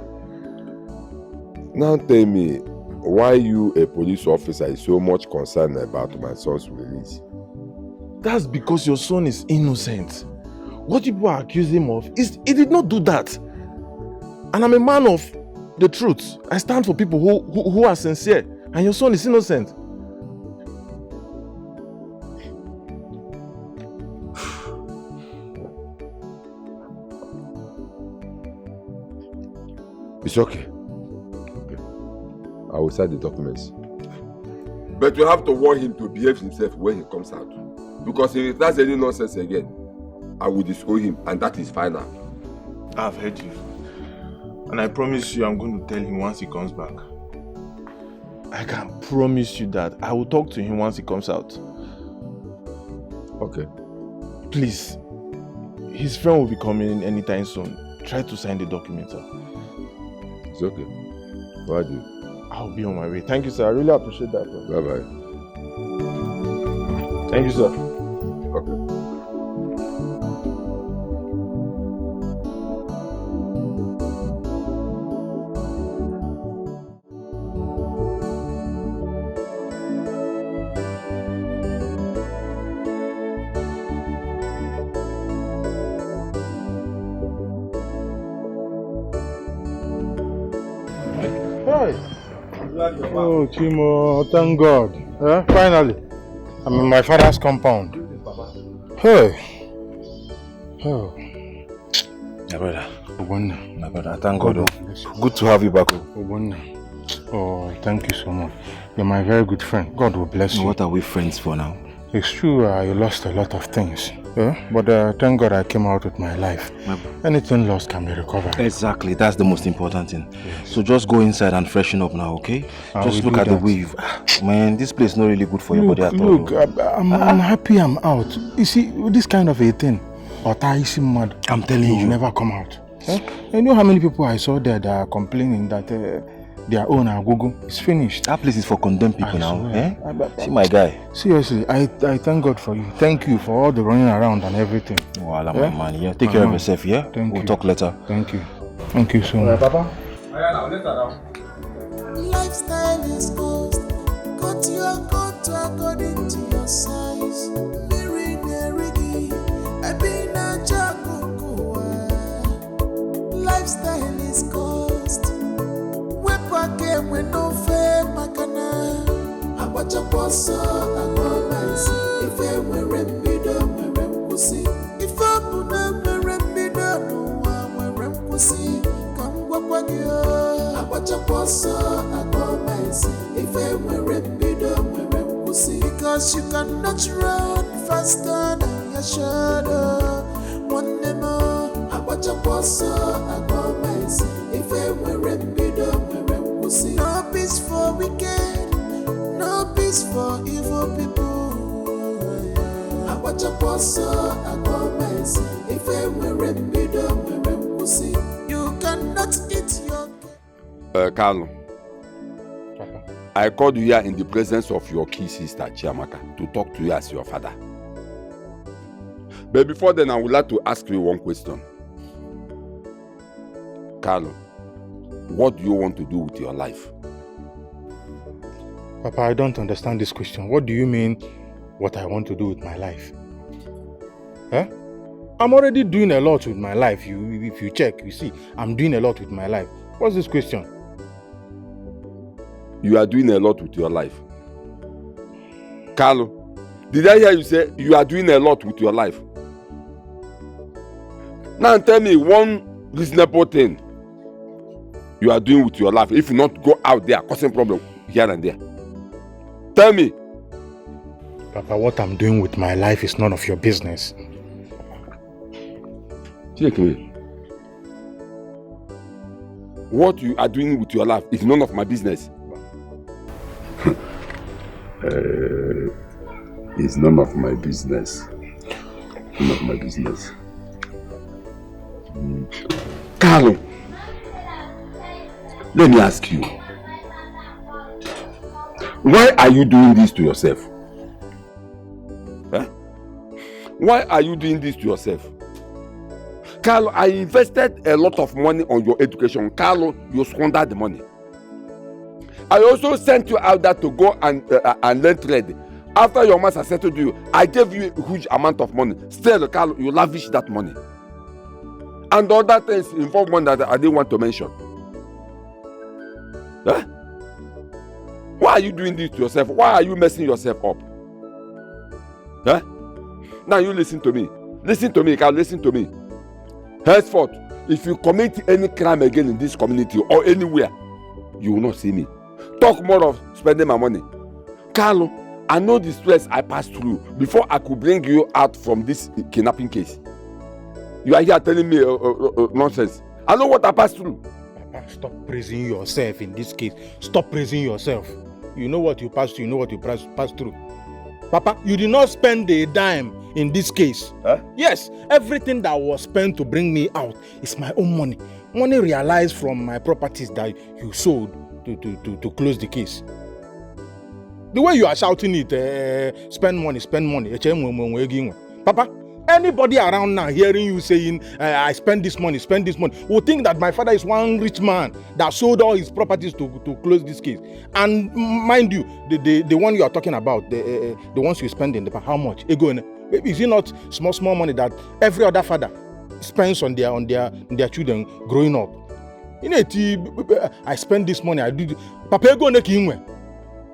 Now tell me, why you, a police officer, is so much concerned about my son's release? That's because your son is innocent. What people are accusing him of is he did not do that. And I'm a man of the truth. I stand for people who are sincere. And your son is innocent. It's okay. I will sign the documents. But you have to warn him to behave himself when he comes out. Because if he does any nonsense again, I will destroy him, and that is final. I've heard you. And I promise you I'm going to tell him once he comes back. I can promise you that I will talk to him once he comes out. Okay. Please. His friend will be coming anytime soon. Try to sign the document, sir. It's okay. Why do you? I'll be on my way. Thank you, sir. I really appreciate that. Bye-bye. Thank you, sir. Okay. Oh, Chimo, thank God. Finally, I'm in my father's compound. Hey. Oh. My brother. My brother, thank God. Good to have you back. Oh, thank you so much. You're my very good friend. God will bless you. What are we friends for now? It's true, you lost a lot of things. But thank God I came out with my life. Anything lost can be recovered. Exactly, that's the most important thing. Yes. So just go inside and freshen up now, okay? Just look at the wave. Man, this place is not really good for your body at all. Look, I'm happy I'm out. You see, with this kind of a thing, I'm telling you. Will never come out. You know how many people I saw there that are complaining that their own Agogo is finished. That place is for condemned people now. See my guy. Seriously, I thank God for you. Thank you for all the running around and everything. Voila, my man. Yeah, take care of yourself, yeah? We'll talk later. Thank you. Thank you so much. Papa. Lifestyle is cost. Cut your coat according to your size. Lifestyle is cost. When no fair makana, I watch a boss, I go by see. If I were rembido, we're pussy. If I put them a rembido, no one we're pussy. Come walk you. I watch a boss, I go by see. If I were rembido, we're pussy. because you cannot run faster than your shadow. One day more, I watch a boss, I go mice. If I were a middle, we'll see. No peace for wicked, no peace for evil people. I watch a boss, I go mice. If I were a middle, we'll see. You cannot eat your. Carlo, I called you here in the presence of your key sister, Chiamaka, to talk to you as your father. But before then, I would like to ask you one question. Carlo, what do you want to do with your life? Papa, I don't understand this question. What do you mean, what I want to do with my life? Huh? I'm already doing a lot with my life. If you check, you see, I'm doing a lot with my life. What's this question? You are doing a lot with your life. Carlo, did I hear you say you are doing a lot with your life? Now tell me one reasonable thing you are doing with your life. If you not go out there causing problem here and there. Tell me. Papa, what I'm doing with my life is none of your business. Take me. What you are doing with your life is none of my business. It's none of my business. None of my business. Carlo, let me ask you. Why are you doing this to yourself? Huh? Why are you doing this to yourself? Carlo, I invested a lot of money on your education. Carlo, you squandered the money. I also sent you out there to go and learn trade. After your master settled you, I gave you a huge amount of money. Still, Carlo, you lavished that money. And the other things involve money that I didn't want to mention. Huh? Why are you doing this to yourself? Why are you messing yourself up? Huh? Now you listen to me. Listen to me, Carlo, listen to me. Henceforth, if you commit any crime again in this community or anywhere, you will not see me. Talk more of spending my money. Carlo, I know the stress I passed through before I could bring you out from this kidnapping case. You are here telling me nonsense. I know what I passed through. Papa, stop praising yourself in this case. Stop praising yourself. You know what you passed through. You know what you passed through. Papa, you did not spend a dime in this case. Huh? Yes, everything that was spent to bring me out is my own money. Money realized from my properties that you sold to close the case. The way you are shouting it, spend money. Papa, anybody around now hearing you saying, I spend this money, will think that my father is one rich man that sold all his properties to close this case. And mind you, the one you are talking about, the ones you spend in the past, how much? Maybe is it not small money that every other father spends on their children growing up? You know, I spend this money, I do this. Papa,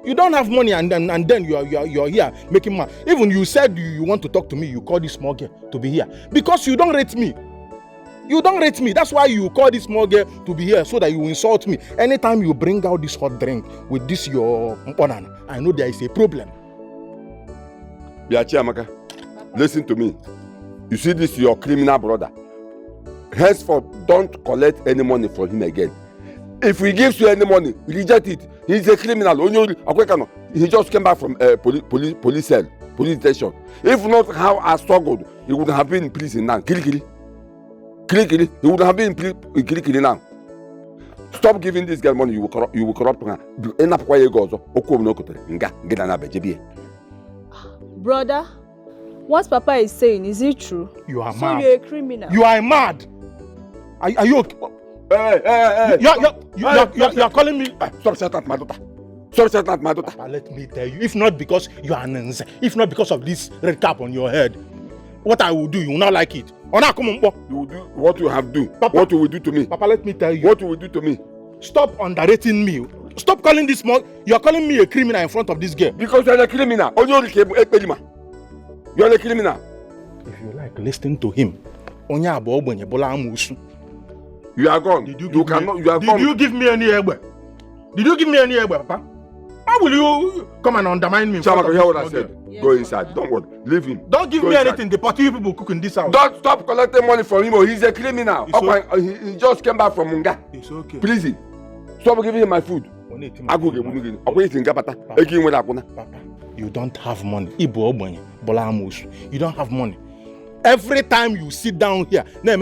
you don't have money and then you are here making money. Even you said you want to talk to me, you call this small girl to be here. Because you don't rate me. You don't rate me. That's why you call this small girl to be here so that you insult me. Anytime you bring out this hot drink with this your banana, I know there is a problem. Biachiamaka, listen to me. You see this your criminal brother. Henceforth, don't collect any money from him again. If he gives you any money, reject it. He's a criminal. He just came back from police station. If not how I struggled, he would have been in prison now. Kili. He would have been in Kili now. Stop giving this girl money. You will corrupt her. Brother, what Papa is saying, is it true? You are mad. So you're a criminal. You are mad. Are you okay? Hey. You're calling me. Stop shouting at my daughter. Stop shouting at my daughter. Papa, let me tell you, if not because you are an if not because of this red cap on your head, what I will do, you will not like it. You will do what you have do. Papa, what you will do to me. Papa, let me tell you. What you will do to me. Stop underrating me. Stop calling this small. You're calling me a criminal in front of this girl. Because you're a criminal. You're a criminal. If you like, listen to him. You are gone. You are gone. Did you give me any egg? Did you give me any egg, Papa? Why will you come and undermine me? Chiamaka, hear what I said. Go inside. Don't worry. Leave him. Don't give Go me inside. anything. The party people cook in this house. Don't stop collecting money from him. He's a criminal. He just came back from Munga. It's okay. Prison. Stop giving him my food. Papa, you don't have money. You don't have money. Every time you sit down here, you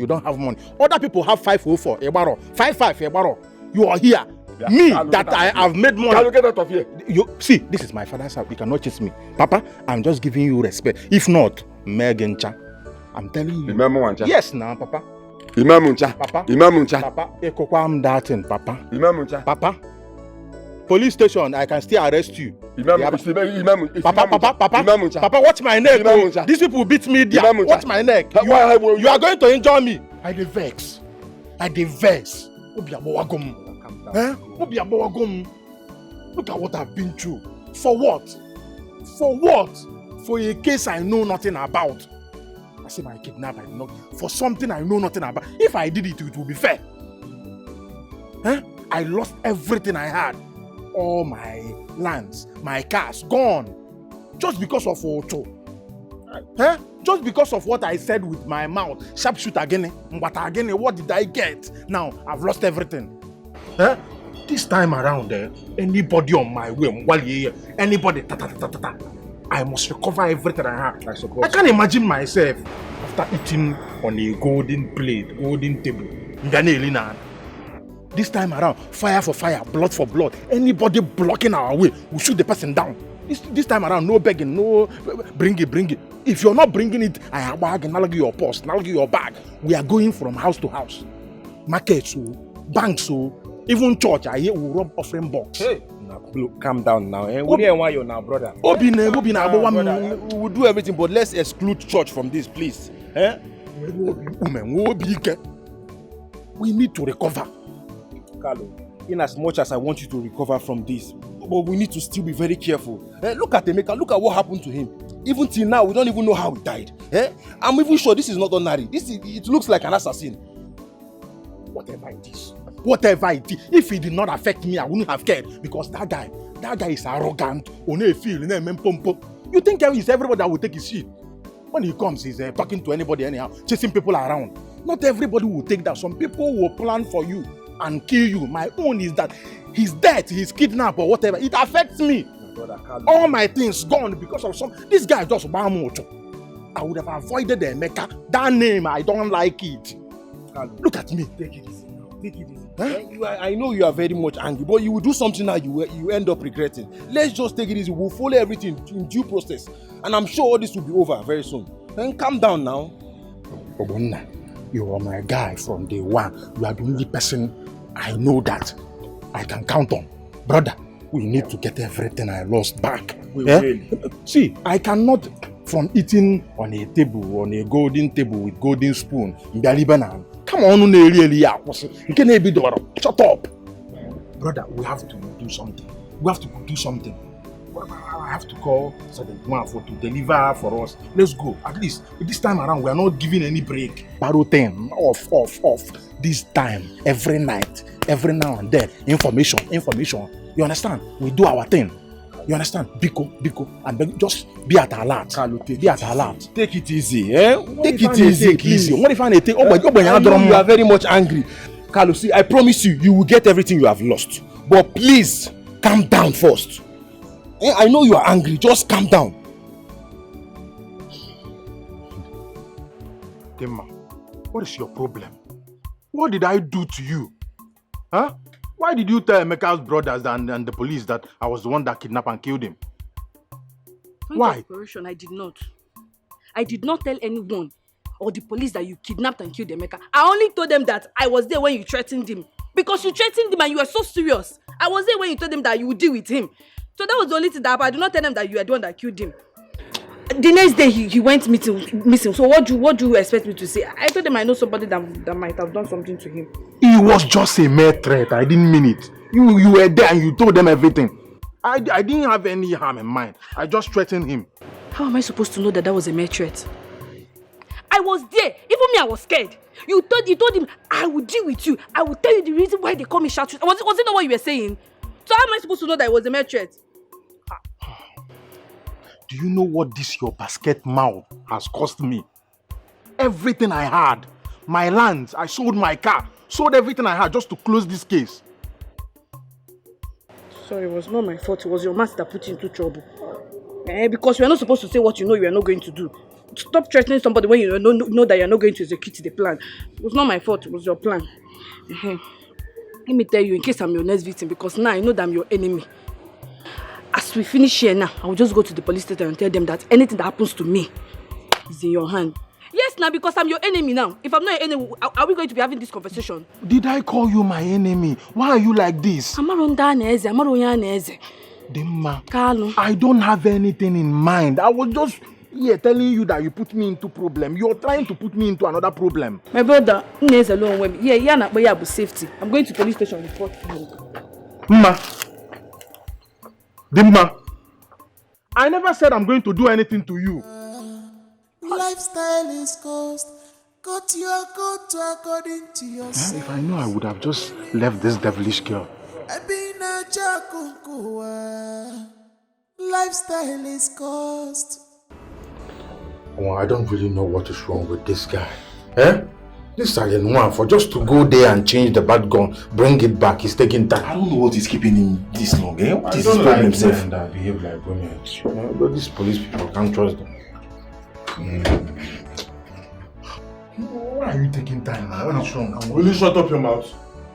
don't have money. Other people have 504, 55. You are here. Me, that I have made money. Can you get out of here? You see, this is my father's house. You cannot chase me. Papa, I'm just giving you respect. If not, Megancha. I'm telling you. Yes, now, Papa. Papa. Papa, Papa. Papa. Police station, I can still arrest you. Papa, watch my neck. These people beat me there. Watch my neck. You are going to injure me. I dey vex. Look at what I've been through. For what? For a case I know nothing about. I say my kidnap, I know. For something I know nothing about. If I did it, it would be fair. I lost everything I had. All my lands, my cars, gone. Just because of Ocho. Just because of what I said with my mouth. Sharpshooter again. What did I get? Now, I've lost everything. This time around, anybody on my way, anybody, I must recover everything I have. I can't imagine myself after eating on a golden plate, golden table. This time around, fire for fire, blood for blood. Anybody blocking our way, we shoot the person down. This time around, no begging, no bring it. If you're not bringing it, I have bag, and I'll give you your purse, and I'll give you your bag. We are going from house to house. Markets, banks, even church, I hear we rob offering box. Hey, look, calm down now. We didn't want you now, brother. We will do everything, but let's exclude church from this, please. We need to recover. Carlo, in as much as I want you to recover from this, but we need to still be very careful. Look at Emeka, look at what happened to him. Even till now, we don't even know how he died. I'm even sure this is not ordinary. It looks like an assassin. Whatever it is, if it did not affect me, I wouldn't have cared. Because that guy is arrogant. You think it's everybody that will take his shit? When he comes, he's talking to anybody anyhow, chasing people around. Not everybody will take that. Some people will plan for you and kill you. My own is that he's dead, he's kidnapped or whatever. It affects me. All my things gone because of some. This guy just Bamocho. I would have avoided the Emeka. That name, I don't like it. Look at me. Take it easy. I know you are very much angry, but you will do something now you end up regretting. Let's just take it easy. We'll follow everything in due process. And I'm sure all this will be over very soon. Then calm down now. Obonna, you are my guy from day one. You are the only person I know that I can count on. Brother, we need to get everything I lost back. We will. See, I cannot, from eating on a table, on a golden table with golden spoon, come on, shut up. Brother, we have to do something. I have to call Sergeant to deliver for us. Let's go. At least this time around, we are not giving any break. Barrow 10, off. This time, every night, every now and then, information. You understand? We do our thing. You understand? Biko, and just be at alert. Take it easy, Take it easy. What if I take? You are very much angry. Carlo, see, I promise you will get everything you have lost. But please, calm down first. I know you are angry. Just calm down. Tema, what is your problem? What did I do to you? Huh? Why did you tell Emeka's brothers and the police that I was the one that kidnapped and killed him? Why? Desperation, I did not. I did not tell anyone or the police that you kidnapped and killed Emeka. I only told them that I was there when you threatened him. Because you threatened him and you were so serious. I was there when you told them that you would deal with him. So that was the only thing that happened. I did not tell them that you were the one that killed him. The next day he went missing. So what do you expect me to say? I told them I know somebody that might have done something to him. It was just a mere threat. I didn't mean it. You were there and you told them everything. I didn't have any harm in mind. I just threatened him. How am I supposed to know that was a mere threat? I was there. Even me, I was scared. You told him, I will deal with you. I will tell you the reason why they call me sharpshooter. Was it not what you were saying? So how am I supposed to know that it was a mere threat? Do you know what this your basket mouth has cost me? Everything I had. My lands, I sold my car. Sold everything I had just to close this case. Sorry, it was not my fault. It was your master that put you into trouble. Because you are not supposed to say what you know you are not going to do. Stop threatening somebody when you know that you are not going to execute the plan. It was not my fault. It was your plan. Let me tell you, in case I'm your next victim, because now I know that I'm your enemy. As we finish here now, I will just go to the police station and tell them that anything that happens to me is in your hand. Yes, now, because I'm your enemy now. If I'm not your enemy, are we going to be having this conversation? Did I call you my enemy? Why are you like this? Dimma, I don't have anything in mind. I was just here telling you that you put me into problem. You're trying to put me into another problem. My brother, alone with me. Yeah, not about safety. I'm going to police station to report you. Dimma, I never said I'm going to do anything to you. Lifestyle is cost. Got your coat according to your If I knew, I would have just left this devilish girl. Lifestyle is cost. Well, I don't really know what is wrong with this guy. This Sergeant One, for just to go there and change the bad gun, bring it back, he's taking time. I don't know what is keeping him this long. What is his problem himself? That behave like women. But these police people, can't trust them. Why are you taking time now? What is wrong? Will you shut up your mouth?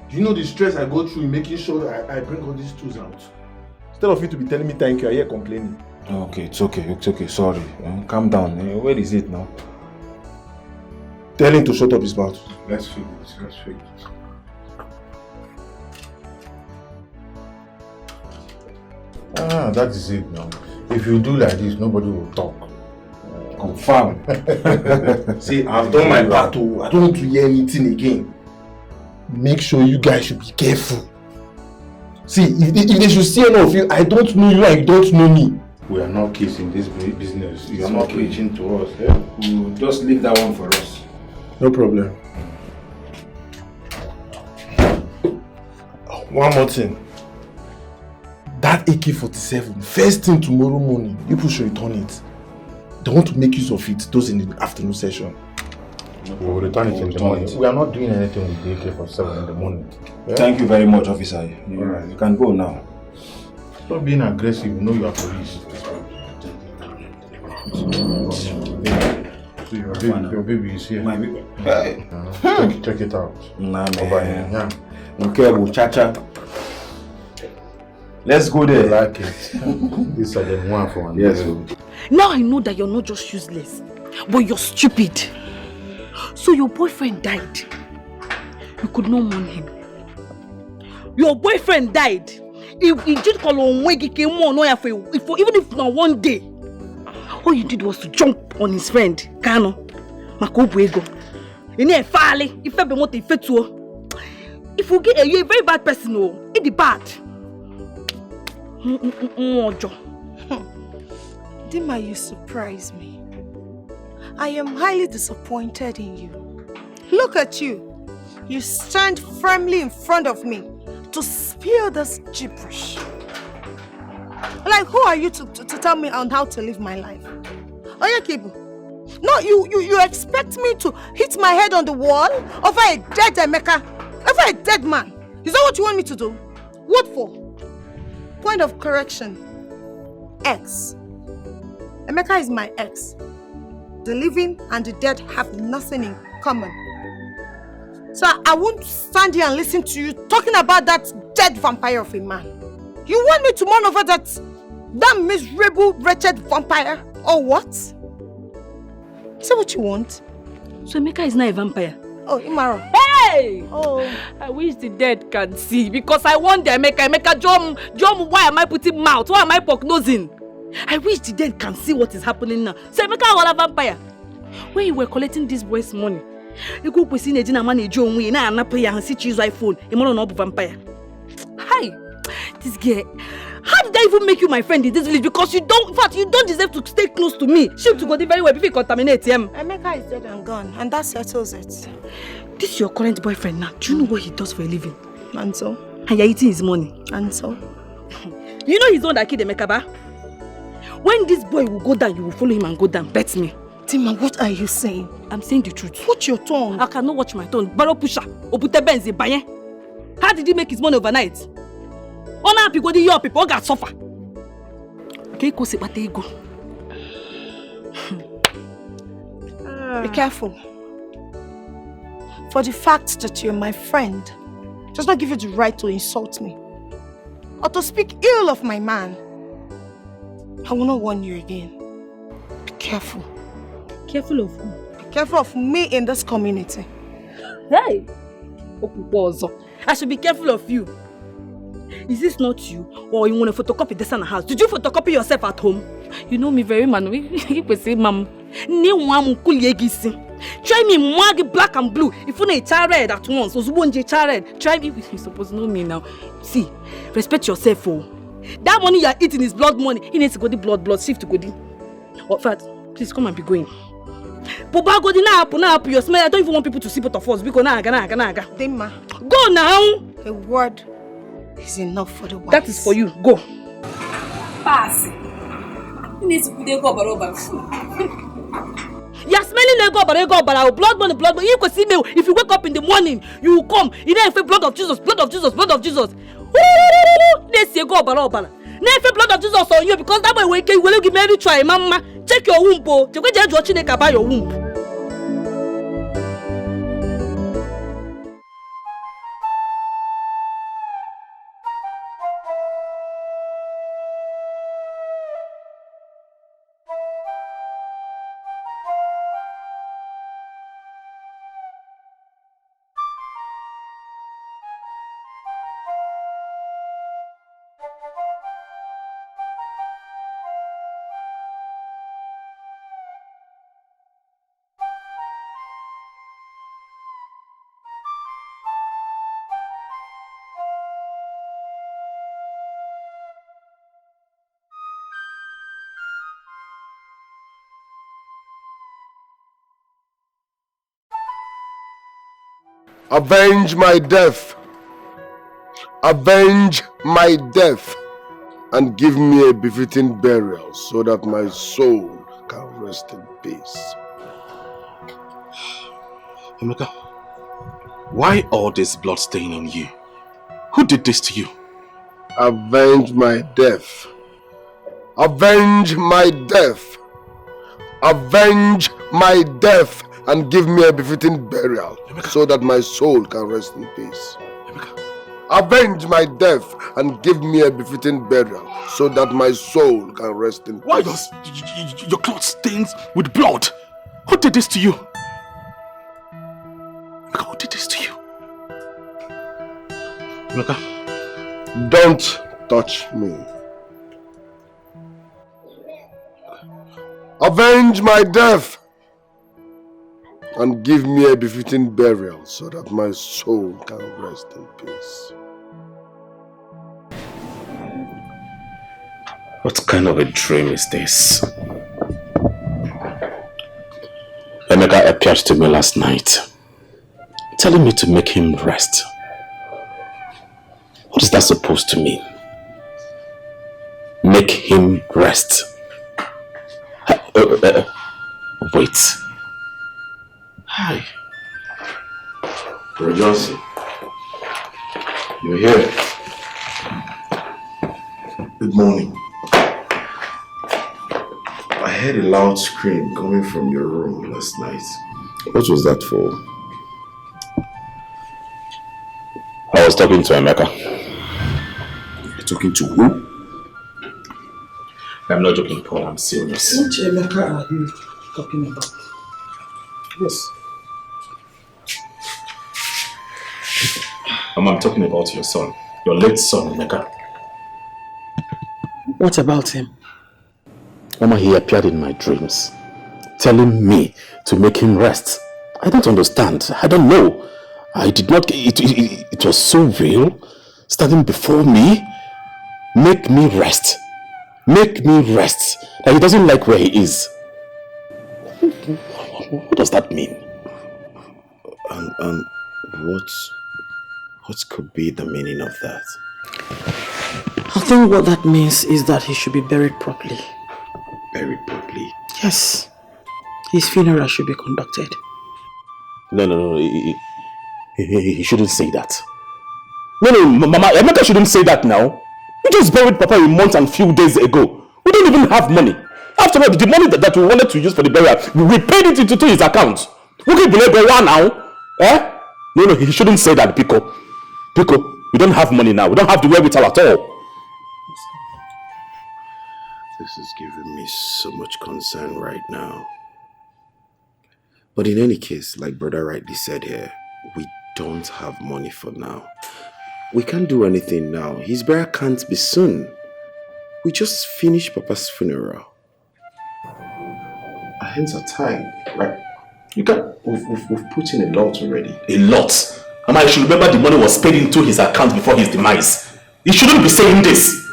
Do you know the stress I go through in making sure that I bring all these tools out? Instead of you to be telling me thank you, I hear complaining. Okay, it's okay, sorry. Calm down. Where is it now? Tell him to shut up his mouth. Let's fix it. That is it now. If you do like this, nobody will talk. Confirm. See, I've done my part. I don't want to hear anything again. Make sure you guys should be careful. See, if they should see any of you, I don't know you and you don't know me. We are not kids in this business. You are not preaching to us. We'll just leave that one for us. No problem. One more thing. That AK-47, first thing tomorrow morning, people should return it. They want to make use of it, those in the afternoon session. We'll return it in the morning. We are not doing anything with the AK-47 in the morning. Thank you very much, officer. You can go now. Stop being aggressive, you know you are police. See, your baby is here. My baby. Check it out. Nah, man. Okay, we'll cha-cha. Let's go there. I like it. This is the one for one. Yes. Now I know that you're not just useless, but you're stupid. So your boyfriend died. You could not mourn him. Your boyfriend died. He did call on Wegi came on even if not one day. All you did was to jump on his friend, Kano. Makobuego. If you get you're a very bad person, it's bad. Dima, you surprise me. I am highly disappointed in you. Look at you. You stand firmly in front of me to spill this gibberish. Like, who are you to tell me on how to live my life? Oh yeah, Kibu. No, you expect me to hit my head on the wall over a dead Emeka, over a dead man. Is that what you want me to do? What for? Point of correction. Ex. Emeka is my ex. The living and the dead have nothing in common. So I won't stand here and listen to you talking about that dead vampire of a man. You want me to mourn over that miserable, wretched vampire? Or what? Is that what you want? So Emeka is not a vampire? Oh, Imaro. Hey! Oh, I wish the dead can see because I want the Emeka Jom, why am I putting mouth? Why am I prognosing? I wish the dead can see what is happening now. So Emeka was a vampire. When you were collecting this boy's money, you go to see a man John we na pay and see choose iPhone. You want to vampire? Hi, this girl. How did dare even make you my friend in this village because you don't, in fact, you don't deserve to stay close to me. Ship to go very well if you contaminate him. Emeka is dead and gone, and that settles it. This is your current boyfriend now. Do you know what he does for a living? And so? And you're eating his money. And so? You know he's the one that killed Emeka, ba? When this boy will go down, you will follow him and go down. Bet me. Tima, what are you saying? I'm saying the truth. Watch your tongue. I cannot watch my tongue. Barrow pusher. Obute benzi baye. How did he make his money overnight? Ona people the your people got suffer. Okay, go sit bate go. Be careful. For the fact that you're my friend does not give you the right to insult me or to speak ill of my man. I will not warn you again. Be careful. Careful of who? Be careful of me in this community. Hey! I should be careful of you. Is this not you? Or you want to photocopy this in the house? Did you photocopy yourself at home? You know me very man. You can say, Mom, try me mwagi black and blue. If you need a red at once, try me. You supposed to know me now. See, respect yourself. Oh. That money you are eating is blood money. He needs to go the blood shift to go the. What fact? Please come and be going. Papa go now, your smell. I don't even want people to see both of us. Because Dema. Go now. A word is enough for the wise. That is for you. Go. Pass. You need to put the cover over. You're smelling ego, but blood money. You can see me. If you wake up in the morning, you will come. You know, blood of Jesus. Let's say go, but never blood of Jesus on you because that way we can will give me every try, Mama. Check your womb, bo. You go just watching about your womb. Avenge my death. Avenge my death. And give me a befitting burial so that my soul can rest in peace. Emeka, why all this blood stain on you? Who did this to you? Avenge my death. Avenge my death. Avenge my death. And give me a befitting burial so that my soul can rest in peace. Avenge my death and give me a befitting burial so that my soul can rest in peace. Why your clothes stains with blood? Who did this to you? Who did this to you? Don't touch me. Avenge my death and give me a befitting burial so that my soul can rest in peace. What kind of a dream is this? Emeka appeared to me last night, telling me to make him rest. What is that supposed to mean? Make him rest. Wait. Hi. Bro Johnson, you're here. Good morning. I heard a loud scream coming from your room last night. What was that for? I was talking to Emeka. You're talking to who? I'm not joking, Paul. I'm serious. Which Emeka are you talking about? Yes. I'm talking about your son. Your late son, Emeka. What about him? Mama, he appeared in my dreams, telling me to make him rest. I don't understand. I don't know. I did not. It was so real, standing before me, Make me rest. Make me rest. That he doesn't like where he is. What does that mean? What could be the meaning of that? I think what that means is that he should be buried properly. Buried properly? Yes. His funeral should be conducted. No. He shouldn't say that. No, Mama, Emeka shouldn't say that now. We just buried Papa a month and few days ago. We don't even have money. After all, the money that we wanted to use for the burial, we paid it into his account. We can believe one now. Eh? No, he shouldn't say that, Pico. Pico, we don't have money now. We don't have the wherewithal at all. This is giving me so much concern right now. But in any case, like Brother rightly said here, we don't have money for now. We can't do anything now. His burial can't be soon. We just finished Papa's funeral. Our hands are tied, right? We've put in a lot already. A lot? Mama, you should remember the money was paid into his account before his demise. He shouldn't be saying this.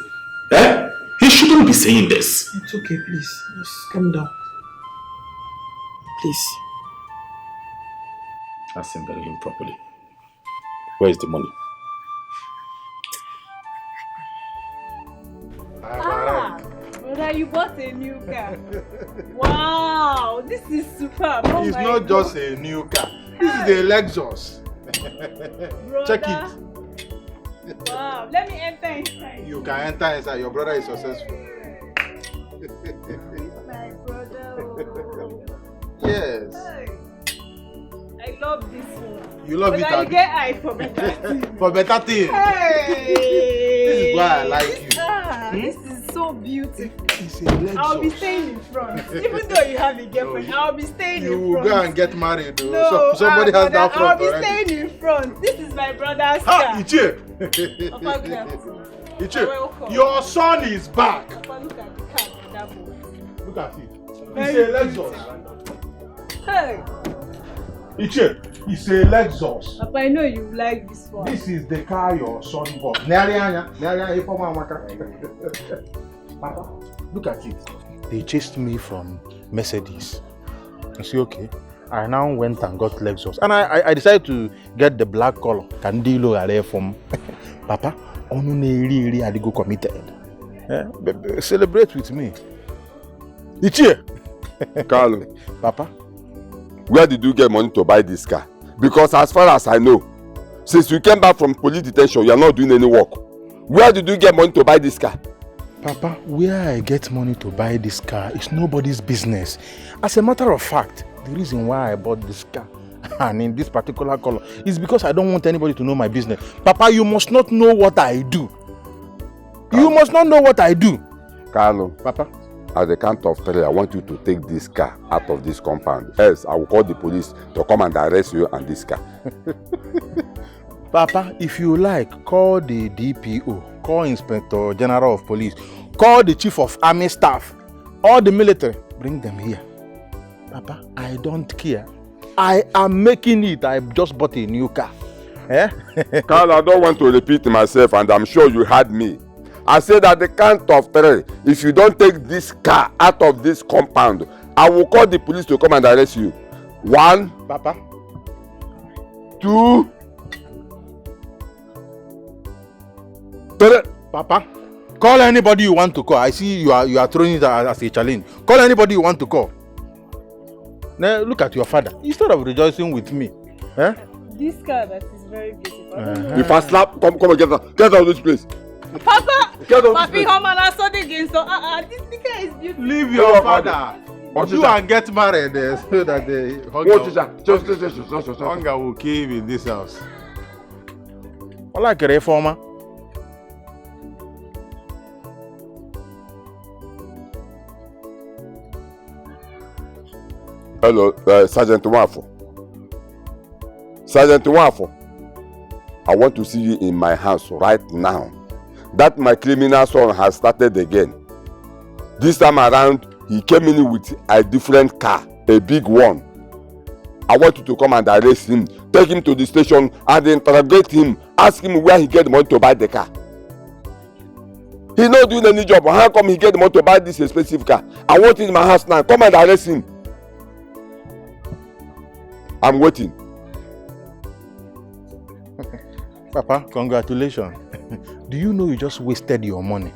Eh? He shouldn't be saying this. It's okay, please. Just calm down. Please. Ask him, bury him properly. Where is the money? Brother, you bought a new car. Wow, this is superb. Oh it's my not God. just a new car. This is a Lexus. Check it. Wow, let me enter inside. You can enter inside. Your brother is successful. My brother. Yes. I love this one. You love but it, I Abi? get eye for better things. For better things. Hey. This is why I like you. This is so beautiful. It's a Lexus. I'll be staying in front. Even though you have a girlpriend, I'll be staying in You will front. go and get married. Though. No, Somebody has that front I'll be already. staying in front. This is my brother's car. Ichie. Papa, good afternoon. Ichie, Welcome. your son is back. Papa, look at the car, that boy. Look at it. Very It's a Lexus. Hey, Ichie, it's a Lexus. Papa, I know you like this one. This is the car your son bought. Papa, look at it. They chased me from Mercedes. I say, okay. I now went and got Lexus. And I decided to get the black color. Candilo are there from Papa. Only I go committed. Celebrate with me. Ichie. Carlo. Papa. Where did you get money to buy this car? Because as far as I know, since you came back from police detention, you are not doing any work. Where did you get money to buy this car? Papa, where I get money to buy this car is nobody's business. As a matter of fact, the reason why I bought this car and in this particular color is because I don't want anybody to know my business. Papa, you must not know what I do. You must not know what I do. Carlo. Papa. At the count of 3, I want you to take this car out of this compound. Else, I will call the police to come and arrest you and this car. Papa, if you like, call the DPO, call Inspector General of Police, call the Chief of Army Staff, all the military, bring them here. Papa, I don't care. I am making it. I just bought a new car. Eh? Carl, I don't want to repeat myself, and I'm sure you heard me. I said at the count of 3, if you don't take this car out of this compound, I will call the police to come and arrest you. 1, Papa. 2, 3. Papa, call anybody you want to call. I see you are throwing it as a challenge. Call anybody you want to call. Now look at your father. Instead of rejoicing with me, eh? This car that is very beautiful. If I slap, come and get out of this place. Papa, Get out of this Papi, place. come on, I saw the game. So, this car is beautiful. Leave your father. You and get married so that the hunger will kill him in this house. I like a reformer. Hello, Sergeant Wafo. Sergeant Wafo, I want to see you in my house right now. That my criminal son has started again. This time around, he came in with a different car, a big one. I want you to come and arrest him, take him to the station and interrogate him, ask him where he get money to buy the car. He not doing any job. How come he get the money to buy this expensive car? I want it in my house now. Come and arrest him. I'm waiting. Papa, congratulations. Do you know you just wasted your money?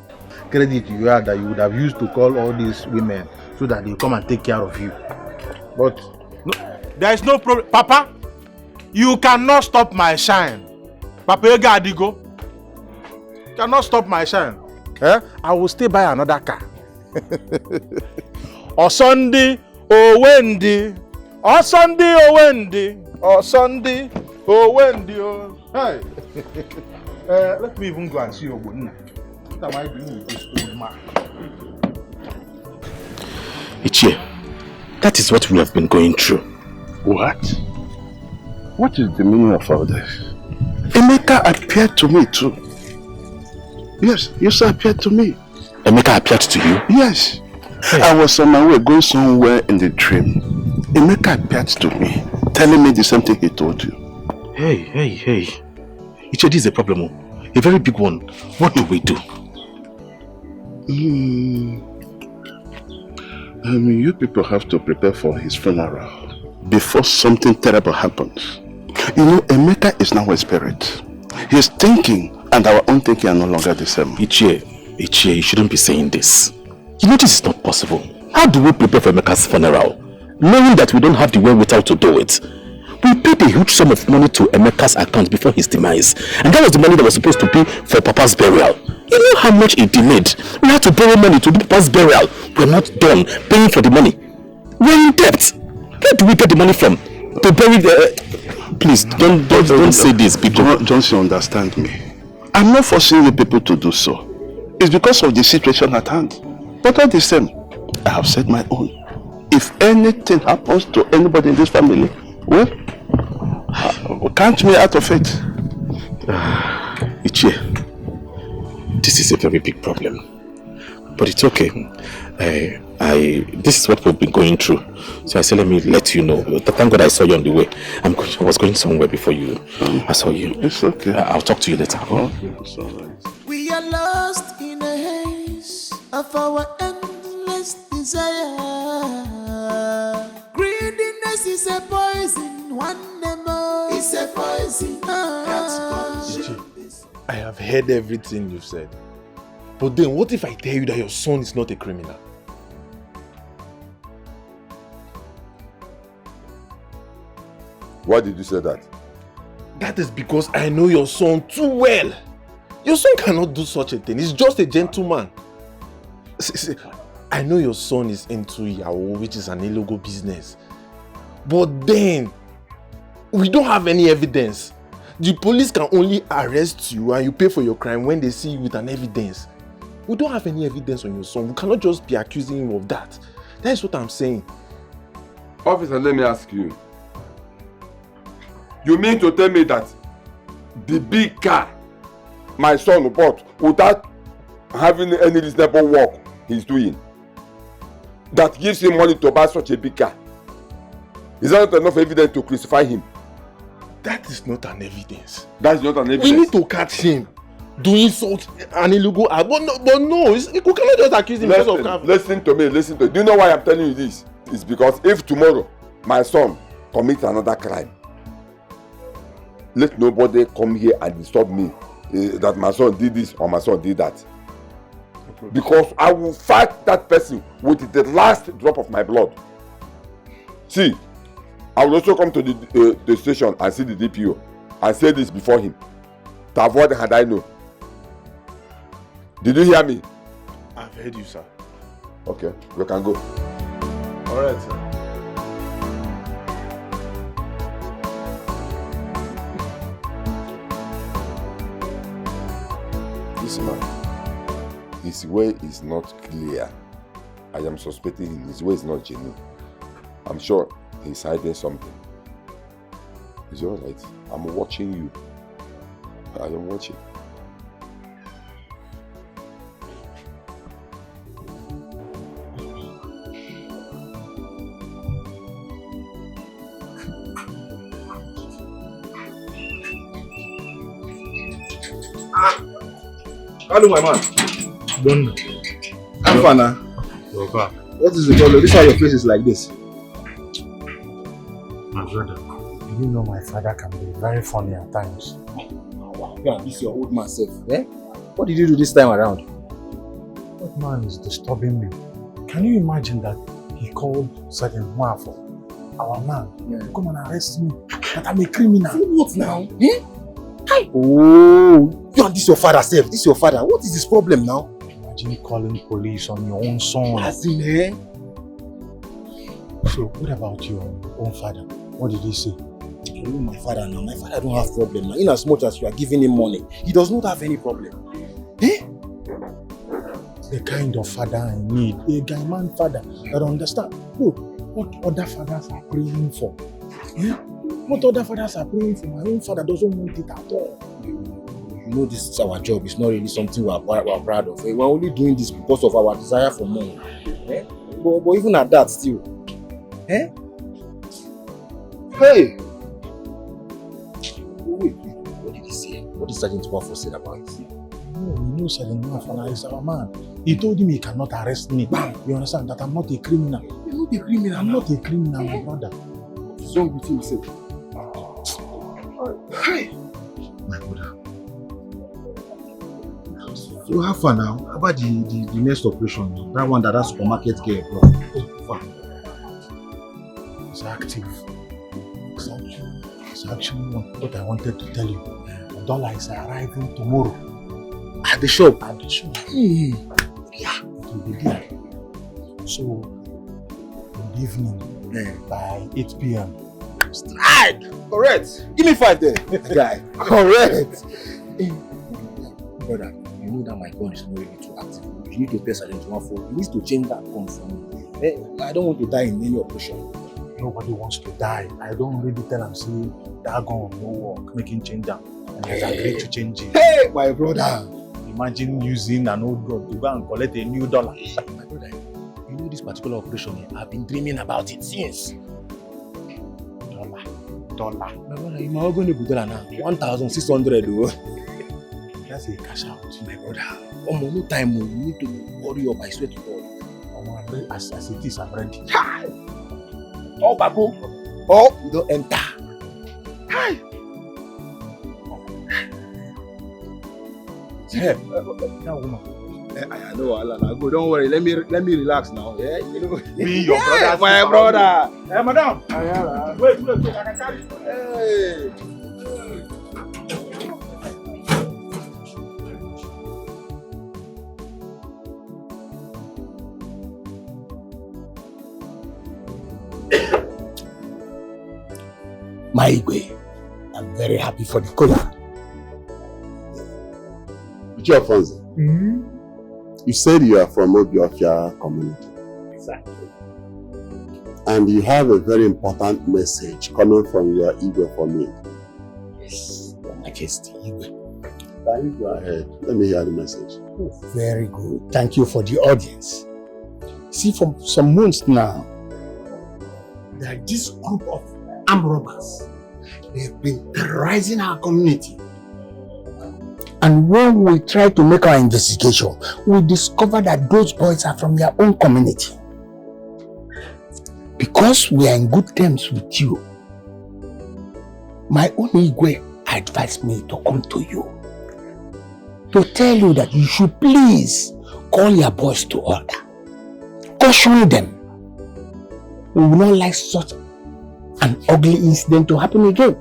Credit you had that you would have used to call all these women so that they come and take care of you. But no, there is no problem. Papa, you cannot stop my shine. Papa, you got to go. Cannot stop my shine. Eh? I will stay by another car. Or Sunday, or Wendy. Or Sunday, or Wendy. Or Sunday, or Wendy. Oh. Hey. Let me even go and see your good. What am I doing with this old man? Ichie, that is what we have been going through. What? What is the meaning of all this? Emeka appeared to me too. Yes, you sir appeared to me. Emeka appeared to you? Yes. Hey. I was on my way going somewhere in the dream. Emeka appeared to me, telling me the same thing he told you. Hey. Ichie, this is a problem. A very big one. What do we do? You people have to prepare for his funeral before something terrible happens. You know, Emeka is now a spirit. His thinking and our own thinking are no longer the same. Ichie, you shouldn't be saying this. You know this is not possible. How do we prepare for Emeka's funeral, knowing that we don't have the wherewithal to do it? We paid a huge sum of money to Emeka's account before his demise, and that was the money that was supposed to be for Papa's burial. You know how much it delayed? We had to borrow money to do Papa's burial. We're not done paying for the money. We're in debt. Where do we get the money from to bury the... Please, don't say this, people. Don't you understand me? I'm not forcing you people to do so. It's because of the situation at hand. But all the same, I have said my own. If anything happens to anybody in this family, well, count me out of it. Ichie, this is a very big problem. But it's okay. This is what we've been going through. So I said, let me let you know. Thank God I saw you on the way. I was going somewhere before you. I saw you. It's okay. I'll talk to you later. Oh, it's all right. We are lost in a haze of our endless desire. Greediness is a poison. One more is a poison. I have heard everything you've said. But then what if I tell you that your son is not a criminal? Why did you say that? That is because I know your son too well. Your son cannot do such a thing. He's just a gentleman. See, I know your son is into Yahoo, which is an illegal business. But then, we don't have any evidence. The police can only arrest you and you pay for your crime when they see you with an evidence. We don't have any evidence on your son. We cannot just be accusing him of that. That is what I'm saying. Officer, let me ask you. You mean to tell me that the big car my son bought without having any reasonable work he's doing, that gives him money to buy such a big car, is that not enough evidence to crucify him? That is not an evidence. That is not an evidence. We need to catch him doing such an illegal act. But no, we cannot just accuse him because of car. Listen to me. Do you know why I'm telling you this? It's because if tomorrow my son commits another crime, let nobody come here and disturb me that my son did this or my son did that. Because I will fight that person with the last drop of my blood. See, I will also come to the station and see the DPO and say this before him to avoid had I know. Did you hear me? I've heard you, sir. Okay, you can go. All right, sir. This man, his way is not clear. I am suspecting him. His way is not genuine. I'm sure he's hiding something. Is it all right? I'm watching you. I am watching. Hello, my man. Don't. Afana. What is the problem? This is why your face is like this. My brother, you know my father can be very funny at times. Yeah, this is your old man self. Eh? What did you do this time around? That man is disturbing me. Can you imagine that he called Sergeant Mwafo, our man, to come and arrest me, that I'm a criminal? What now? Eh? Hi. Oh, you and this your father self. This is your father. What is this problem now? Imagine calling police on your own son. As in, eh? So, what about your own father? What did he say? You know my father now. My father don't have problem now. In as much as you are giving him money, he does not have any problem. Eh? The kind of father I need, a guy man father that understand. Look, what other fathers are praying for. Eh? What other fathers are praying for? My own father doesn't want it at all. You know this is our job. It's not really something we are proud of. We're only doing this because of our desire for money. Eh? But even at that still. Eh? Hey! Wait, what did he say? What did Sergeant Mwafo say about it? No, you know Sergeant Mwafo is our man. He told him he cannot arrest me. Bam! You understand that I'm not a criminal. You're not a criminal. I'm not a criminal, my brother. What's wrong with him, sir? Hey! My brother. So how far now? How about the next operation? That one that supermarket girl, bro. Far. It's active. It's actually what I wanted to tell you. The dollar is arriving tomorrow. At the shop? At the shop. Yeah. It will be there. So, in the evening, by 8 p.m. Strike! Correct! Give me 5 there. Guy. Correct! Brother, you know that my gun is not really too active. You need to test Sergeant Mwafo. You need to change that gun for me. I don't want to die in any operation. Nobody wants to die. I don't already tell him, say, that gun no work, making change that. And he has agreed to change it. Hey, my brother! Imagine using an old gun to go and collect a new dollar. My brother, you know this particular operation, I've been dreaming about it since. Dollar. My brother, you are going to go now. 1,600. That's a cash out. My brother, no time, you need to hurry up, I swear to God. As it is, I'm ready. Oh, Babu. Oh, you don't enter. Hi. Hey, that woman. I know, Allah. Go, don't worry. Let me relax now. Yeah, you know. Me, your brother. My brother. Hey, madam. Wait. I can carry. Hey. My Igwe, I'm very happy for the color. Alfonso, you said you are from obio community. Exactly. And you have a very important message coming from your Igwe for me. Yes, Your Majesty Igwe. Can you go ahead? Let me hear the message. Oh, very good. Thank you for the audience. See, for some months now, there are this group of armed robbers. They've been terrorizing our community. And when we try to make our investigation, we discover that those boys are from their own community. Because we are in good terms with you, my own Igwe advised me to come to you to tell you that you should please call your boys to order. Caution them. We will not like such an ugly incident to happen again.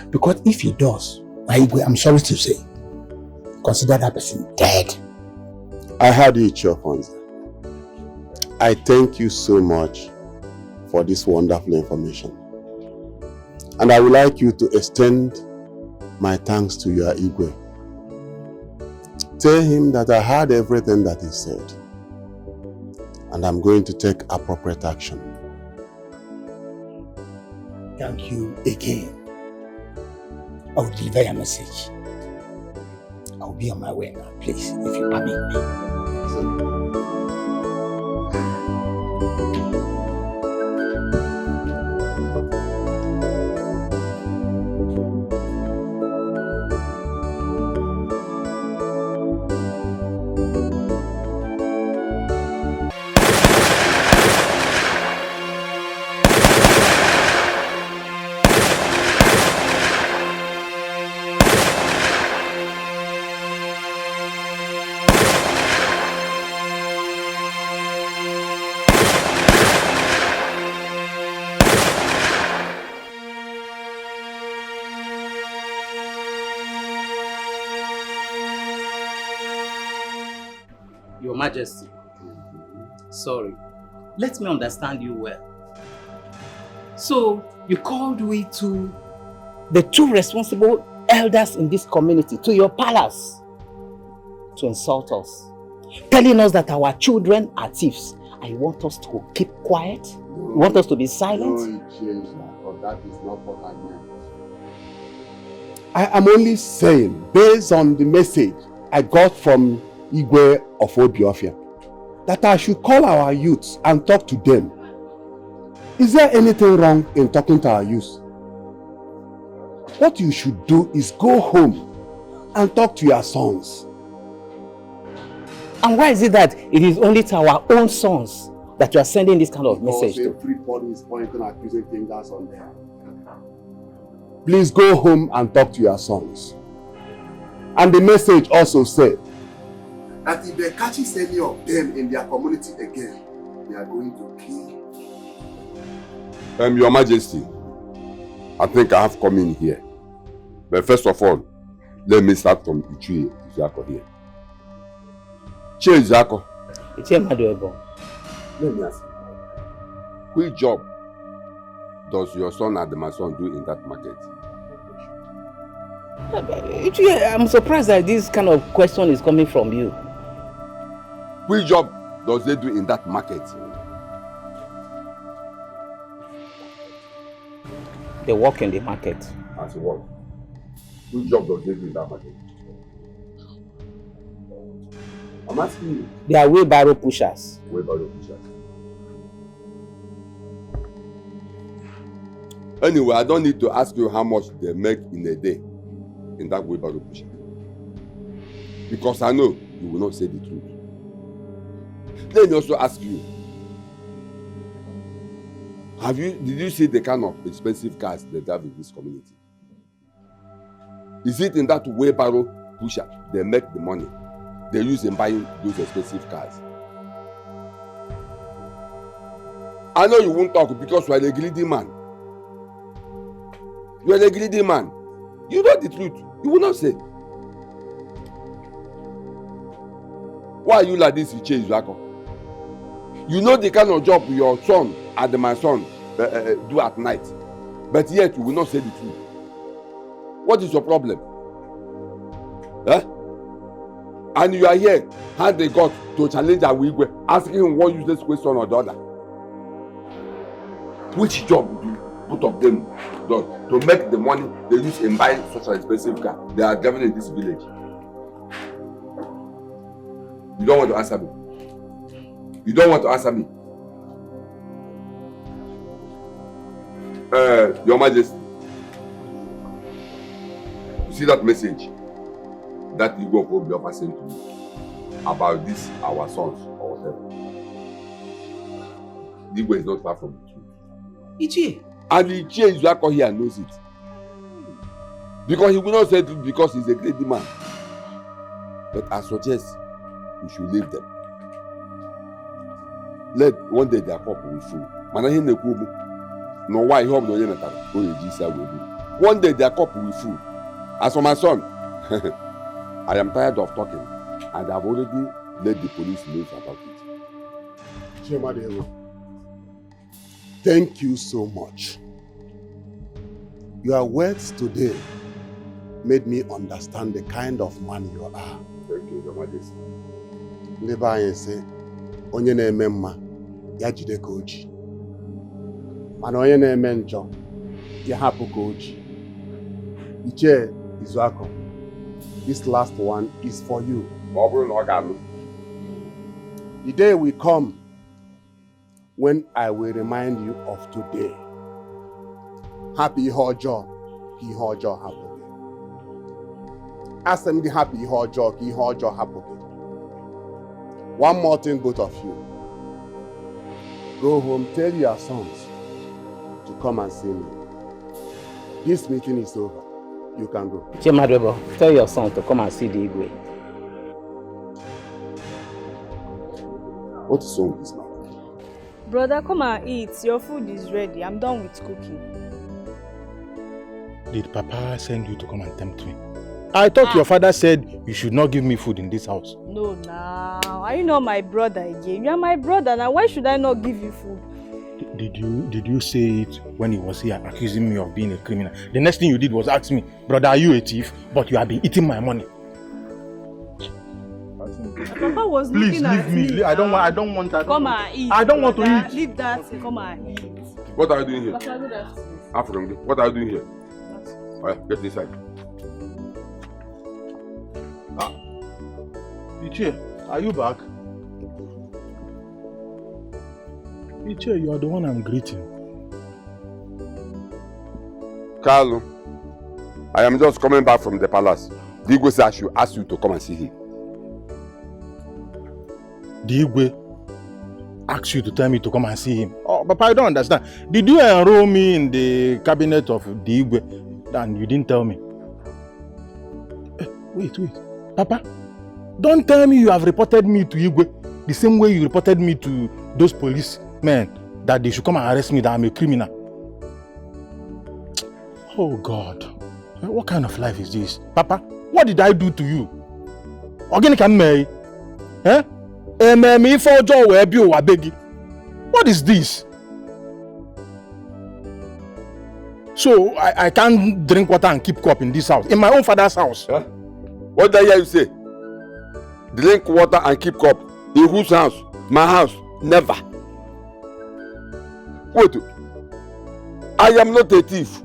Because if it does, my Igwe, I'm sorry to say, consider that person dead. I heard you, Alfonso. I thank you so much for this wonderful information. And I would like you to extend my thanks to your Igwe. Tell him that I heard everything that he said. And I'm going to take appropriate action. Thank you again. I will deliver your message. I will be on my way now, please, if you permit me. Your Majesty, sorry. Let me understand you well. So, you called we to the two responsible elders in this community to your palace to insult us, telling us that our children are thieves. And you want us to keep quiet? You want us to be silent? No, change that, but that is not what I meant. I am only saying, based on the message I got from Igwe of Obiofia, that I should call our youths and talk to them. Is there anything wrong in talking to our youths? What you should do is go home and talk to your sons. And why is it that it is only to our own sons that you are sending this kind of message to? Everybody is pointing accusing fingers on them. Please go home and talk to your sons. And the message also said that if they catches any of them in their community again, they are going to kill. Your Majesty, I think I have come in here. But first of all, let me start from Ichie Izako here. Ichie Izako. Ichie Maduebo. Let me ask you. Which job does your son and my son do in that market? I'm surprised that this kind of question is coming from you. Which job does they do in that market? They work in the market. As what? Which job does they do in that market? I'm asking you. They are wheelbarrow pushers. Wheelbarrow pushers. Anyway, I don't need to ask you how much they make in a day in that wheelbarrow pusher. Because I know you will not say the truth. Let me also ask you, did you see the kind of expensive cars they have in this community? Is it in that wheelbarrow pusher they make the money they use in buying those expensive cars? I know you won't talk because you are a greedy man. You are a greedy man. You know the truth. You will not say. Why are you like this, Ichie Izako? You know the kind of job your son and my son do at night. But yet you will not say the truth. What is your problem? Huh? And you are here, how they got to challenge Awigwe, asking him one useless question or the other. Which job would you both of them do to make the money they use in buying such an expensive car they are driving in this village? You don't want to answer me. You don't want to answer me. Your Majesty, you see that message that you go for your person to me about this, our sons or whatever. Igwe is not far from the truth. Ichie. And Ichie Izako here knows it. Because he will not say it because he's a greedy man. But I suggest you should leave them. Let one day their cup will full. No why he hope no one day their cup will full. As for my son, I am tired of talking and I've already let the police know about it. Chemadero, thank you so much. Your words today made me understand the kind of man you are. Thank you, Your Majesty. Never I say, onye na-eme mma, ya jide ka oji. Mana onye na-eme njọ, ya hapụ ka oji. Ichie Izako, this last one is for you. The day will come when I will remind you of today. Happy Hojo, ki Hojo happy. Ask them the happy Hojo, ki Hojo happy. One more thing, both of you. Go home, tell your sons to come and see me. This meeting is over. You can go. Chemadwebo, tell your son to come and see the Igwe. What is wrong with this man? Brother, come and eat. Your food is ready. I'm done with cooking. Did Papa send you to come and tempt me? I thought your father said you should not give me food in this house. No, now. Are you not my brother again? You are my brother now. Why should I not give you food? Did you say it when he was here accusing me of being a criminal? The next thing you did was ask me, brother, are you a thief? But you have been eating my money. Papa was Please looking at leave me. I don't want that. Come and eat. I don't want to eat. Leave that. Come and eat. What are you doing here? Papa, good afternoon. African, what are you doing here? Alright, get inside. Ichie, are you back? Ichie, you are the one I'm greeting. Carlo, I am just coming back from the palace. The Igwe said I should ask you to come and see him. The Igwe asked you to tell me to come and see him. Oh, Papa, I don't understand. Did you enroll me in the cabinet of the Igwe and you didn't tell me? Wait. Papa, don't tell me you have reported me to Igwe the same way you reported me to those policemen that they should come and arrest me, that I'm a criminal. Oh God, what kind of life is this? Papa, what did I do to you? Organic and me? Eh? What is this? So I can't drink water and keep cup in this house, in my own father's house. Huh? What did I hear you say? Drink water and keep cup in whose house? My house? Never. Wait, I am not a thief.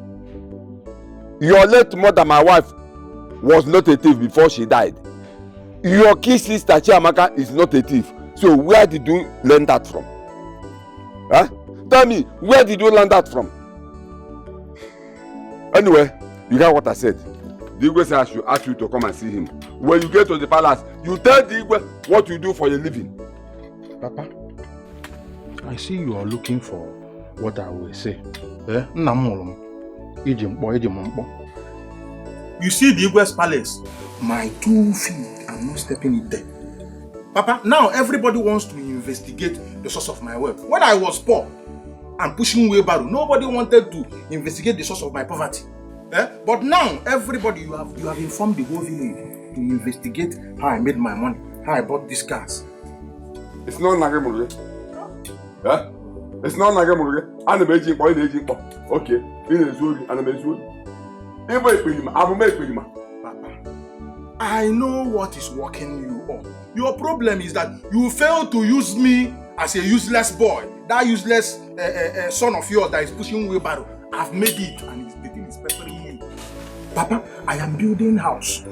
Your late mother, my wife, was not a thief before she died. Your kid sister Chiamaka is not a thief. So where did you learn that from? Huh? Tell me, where did you learn that from? Anyway, you hear what I said. The Igwe said I should ask you to come and see him. When you get to the palace, you tell the Igwe what you do for a living. Papa, I see you are looking for what I will say. Eh? You see the Igwe's palace? My 2 feet, I'm not stepping in there. Papa, now everybody wants to investigate the source of my wealth. When I was poor and pushing wheelbarrow, nobody wanted to investigate the source of my poverty. Eh? But now, everybody, you have informed the whole village to investigate how I made my money, how I bought these cars. It's not Nagemurge. Eh? It's not Nagemurge. I'm a aging boy, aging. Okay, in a zoo, and a zoo. Papa, I know what is working you up. Your problem is that you fail to use me as a useless boy. That useless son of yours that is pushing wheelbarrow. I've made it and the thing is peppering me. Papa, I am building house.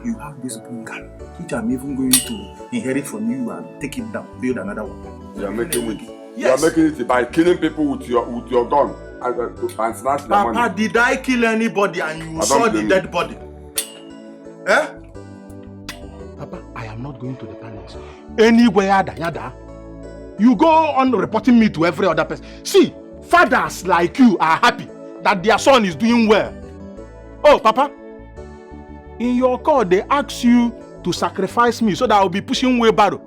You have this bungal, which I'm even going to inherit from you and take it down, build another one. You are making it. Yes. You are making it by killing people with your gun and snatch their money. Papa, did I kill anybody and you saw the dead body? Eh? Papa, I am not going to the palace. Anywhere, yada. You go on reporting me to every other person. See, fathers like you are happy that their son is doing well. Oh, Papa, in your call, they ask you to sacrifice me so that I will be pushing wheelbarrow.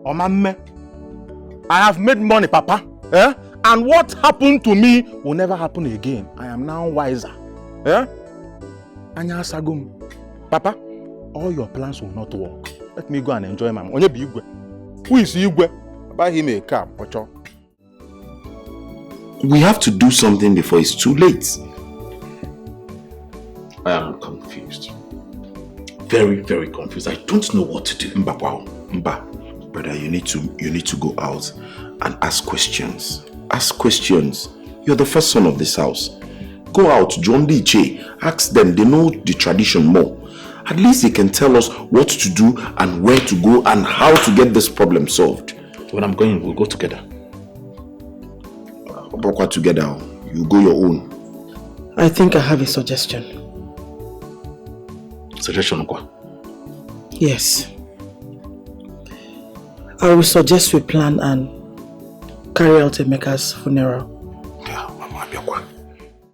Oh, man, I have made money, Papa. Eh? And what happened to me will never happen again. I am now wiser. Eh? Anya Sagum. Papa, all your plans will not work. Let me go and enjoy my money. Who is Igwe? Buy him a car, Pocho. We have to do something before it's too late. I am confused. Very, very confused. I don't know what to do. Mba, brother, you need to go out and ask questions. Ask questions. You're the first son of this house. Go out, John Dikeh. Ask them. They know the tradition more. At least they can tell us what to do and where to go and how to get this problem solved. When I'm going, we'll go together. Together, you go your own. I think I have a suggestion. Suggestion, quoi? Yes. I will suggest we plan and carry out Emeka's funeral